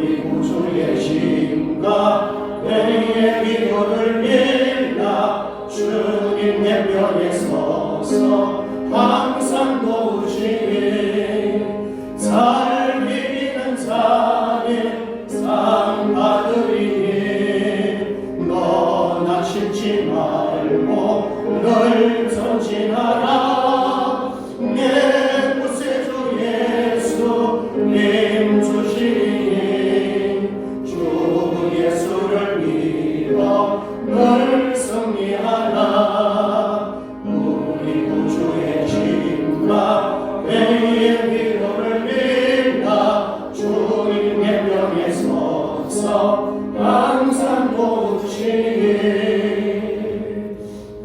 우리 구주의 심과 내의 위로를 빌라 주님 내 편에 서서 항상 도우시니 잘 비비는 자는 상 받으리니 너나 쉽지 말고 늘 전진하라 내 구세주 예수님 주시니 주 예수를 믿어 늘 승리하라 우리 구주의 심과 내의 위로를 빌라 주님의 벽에 서서 항상 도우시니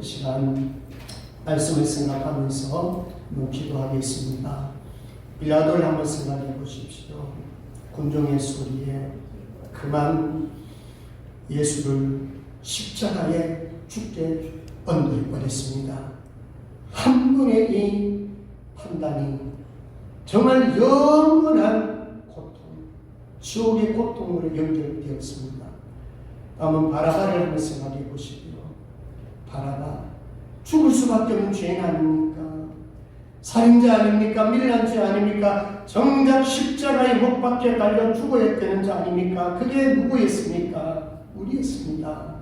이 시간 말씀을 생각하면서 기도하겠습니다. 빌라도를 한번 생각해 보십시오. 군중의 소리에 그만 예수를 십자가에 죽게 언도해버렸습니다. 한 분의 이 판단이 정말 영원한 고통, 지옥의 고통으로 연결되었습니다. 다음은 바라바를 한번 생각해 보시고요. 바라바 죽을 수밖에 없는 죄인 아닙니까? 살인자 아닙니까? 밀란죄 아닙니까? 정작 십자가에 못 박혀 달려 죽어야 되는 자 아닙니까? 그게 누구였습니까? 우리였습니다.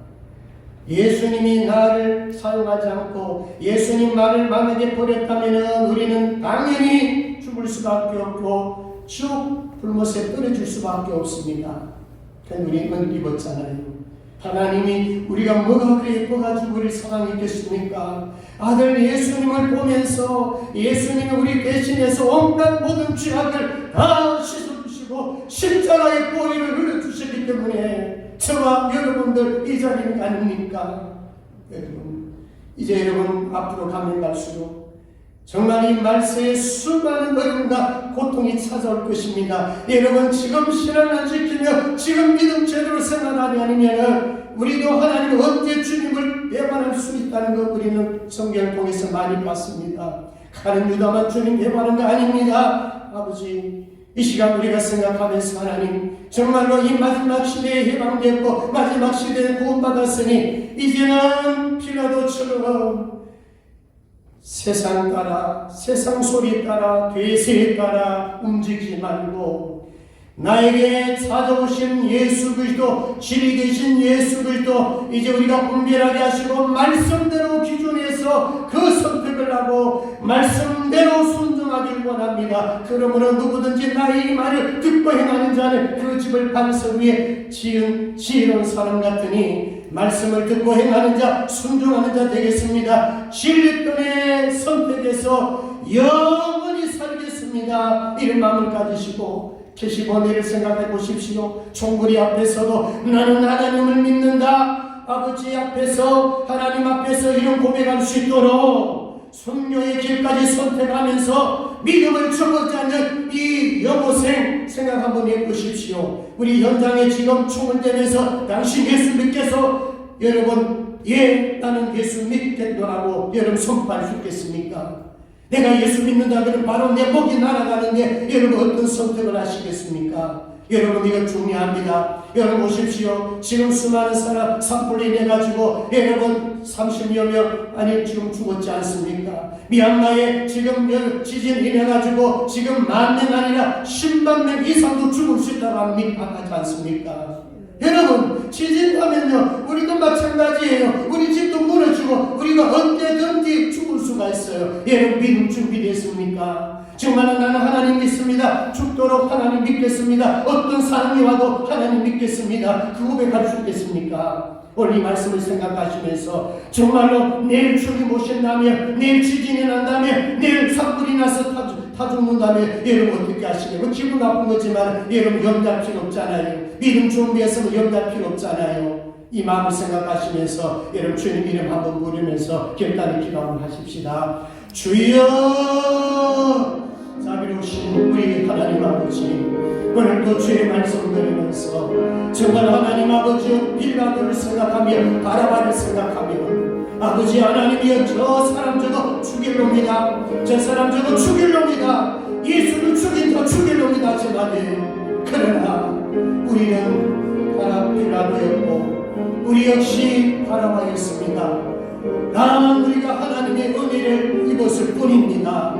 예수님이 나를 사용하지 않고 예수님 말을 만약에 버렸다면 우리는 당연히 죽을 수밖에 없고 지옥 불못에 떨어질 수밖에 없습니다. 그런데 우리는 입었잖아요. 하나님이 우리가 뭐가 그리 예뻐가지고 우리를 사랑했겠습니까? 아들 예수님을 보면서 예수님이 우리 대신해서 온갖 모든 죄악을 다 씻어주시고 십자가의 꼬리를 흘려주셨기 때문에 저와 여러분들 이 자리는 아닙니까? 여러분 이제 여러분 앞으로 가면 갈수록 정말 이 말세에 수많은 어려움과 고통이 찾아올 것입니다. 여러분 지금 신앙을 안 지키며 지금 믿음 제대로 생활하지 않으면 우리도 하나님 언제 주님을 배반할 수 있다는 것 우리는 성경을 통해서 많이 봤습니다. 가는 유다만 주님 배반한 거 아닙니다. 아버지 이 시간 우리가 생각하면서 하나님 정말로 이 마지막 시대에 해방되었고 마지막 시대에 구원받았으니 이제는 빌라도처럼 세상 따라 세상 소리 따라 대세에 따라 움직이지 말고 나에게 찾아오신 예수 그리스도 진리 되신 예수 그리스도 이제 우리가 분별하게 하시고 말씀대로 기준해서 그 선택을 하고 말씀대로 순종하길 원합니다. 그러므로 누구든지 나의 말을 듣고 행하는 자는 그 집을 반석 위에 지은 지혜로운 사람 같으니 말씀을 듣고 행하는 자 순종하는 자 되겠습니다. 진리권의 선택에서 영원히 살겠습니다. 이런 마음을 가지시고 계시고 내일 생각해 보십시오. 총구리 앞에서도 나는 하나님을 믿는다. 아버지 앞에서 하나님 앞에서 이런 고백할 수 있도록 순교의 길까지 선택하면서 믿음을 접지 않는 이 여고생 생각 한번 해보십시오. 우리 현장에 지금 총을 대면서 당신 예수 믿겠어? 여러분 나는 예수 믿겠노라고 여러분 손발 숫겠습니까? 내가 예수 믿는다 그러면 바로 내 목이 날아가는데 여러분 어떤 선택을 하시겠습니까? 여러분 이거 중요합니다. 여러분 보십시오. 지금 수많은 사람 산불이 내가지고 여러분 30여 명 아니 지금 죽었지 않습니까? 미얀마에 지금 지진이 내가지고 지금 10,000명 아니라 10만 명 이상도 죽을 수 있다고 합니까? 하지 않습니까? 여러분 지진 하면요 우리도 마찬가지예요. 우리 집도 무너지고 우리가 언제든지 죽을 수가 있어요. 여러분 믿음 준비됐습니까? 정말 나는 하나님 믿습니다. 죽도록 하나님 믿겠습니다. 어떤 사람이 와도 하나님 믿겠습니다. 그 고백할 수 있겠습니까? 오늘 이 말씀을 생각하시면서 정말로 내일 주님 오신다면 내일 지진이 난다면 내일 산불이 나서 다 죽는다면 여러분 어떻게 하시겠어요? 기분 나쁜 거지만 여러분 염려할 필요 없잖아요. 믿음 준비했으면 염려할 필요 없잖아요. 이 마음을 생각하시면서 여러분 주님 이름 한번 부르면서 결단의 기도 한번 하십시다. 주여 자비로우신 우리 하나님 아버지 오늘도 주의 말씀 들으면서 정말 하나님 아버지 빌라도를 생각하며 바라바를 생각하며 아버지 하나님이여 저 사람 저거 죽일 놈이다 저 사람 저거 죽일 놈이다 예수를 죽인다 죽일 놈이다 하지만 그러나 우리는 바라피라도였고 우리 역시 바라봐였습니다. 다만 우리가 하나님의 은혜를 입었을 뿐입니다.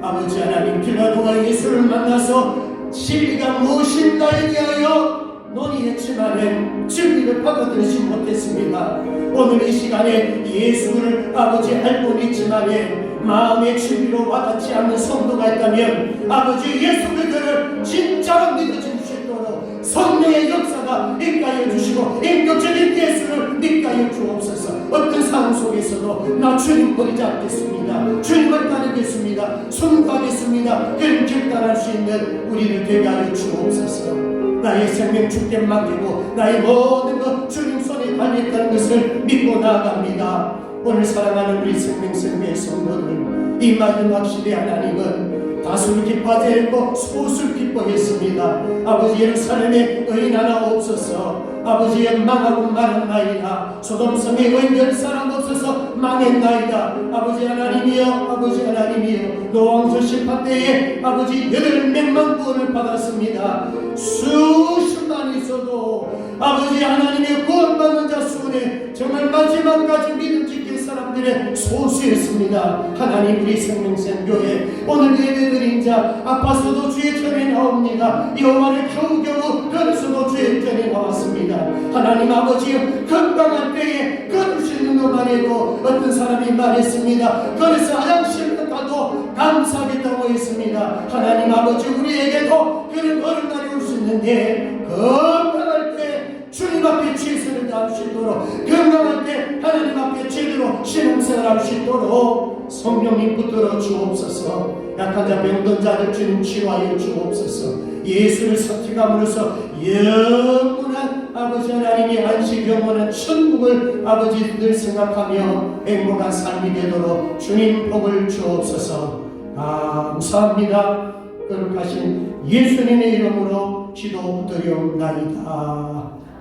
아버지 하나님, 빌라도가 예수를 만나서 진리가 무엇인가에 대하여 논의했지만은 진리를 받아들이지 못했습니다. 오늘 이 시간에 예수를 아버지 알고는 있지만은 마음의 진리로 와닿지 않는 성도가 있다면 아버지 예수 그리스도를 진짜로 믿어줄 수 있도록 성령의 역사가 임하여 주시고 인격적인 예수를 믿게 하여 주옵소서. 어떤 상황 속에서도 나 주님 버리지 않겠습니다. 주님을 따르겠습니다. 순종하겠습니다. 그런 결단할 수 있는 우리를 되게 하여 주옵소서. 나의 생명 주께 맡기고 나의 모든 것 주님 손에 달렸다는 것을 믿고 나아갑니다. 오늘 사랑하는 우리 생명생명의 성도들, 이 마지막 시대 하나님은 다수를 기뻐하지 않고 소수를 기뻐했습니다. 아버지, 예루살렘에 의인 하나 없어서 아버지의 망하고 마른나이다. 소돔성에 의인 열 사람 없어서 망했나이다. 아버지 하나님이여, 아버지 하나님이여, 노왕조 심판 때에 아버지 8명만 구원을 받았습니다. 수십만 있어도 아버지 하나님의 구원받는 자 수에 정말 마지막까지 믿음 지킬 사람들의 소수였습니다. 하나님, 우리 생명생교회 오늘 예배드린 자 아파서도 주의 전에 나옵니다. 여호와를 겨우겨우 걸어서도 주의 전에 나왔습니다. 하나님 아버지여, 건강할 때에 걸을 수 있는 것만 해도 어떤 사람이 말했습니다. 그래서 화장실 가도 감사하겠다고 했습니다. 하나님 아버지, 우리에게도 그런 어른 날이 올 수 있는데 건강할 때 주님 앞에 최선을 다할 수 있도록, 건강할 때 하나님 앞에 제대로 신앙생활 할 수 있도록 성령님 붙들어 주옵소서. 약한 자 병든 자들 주님 치유하여 주옵소서. 예수를 선택함으로써 영원한 아버지 하나님의 안식, 영원한 천국을 아버지 늘 생각하며 행복한 삶이 되도록 주님 복을 주옵소서. 감사합니다. 거룩하신 예수님의 이름으로 기도드리옵나이다.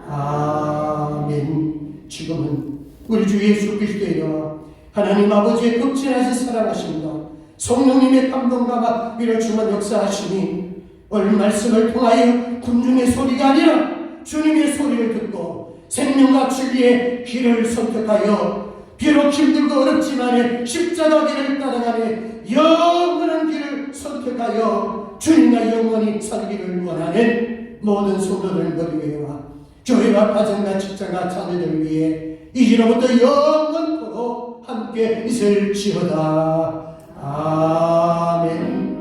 아멘. 지금은 우리 주 예수 그리스도의 이름으로 하나님 아버지의 극진하신 사랑하심과 성령님의 감동과 위를 주만 역사하시니 오늘 말씀을 통하여 군중의 소리가 아니라 주님의 소리를 듣고 생명과 진리의 길을 선택하여 비록 힘들고 어렵지만 십자가 길을 따라가는 영원한 길을 선택하여 주님과 영원히 살기를 원하는 모든 성도들 머리에와 교회와 가정과 직장과 자녀들 위해 이제로부터 영원토록 함께 있을지어다. 아멘.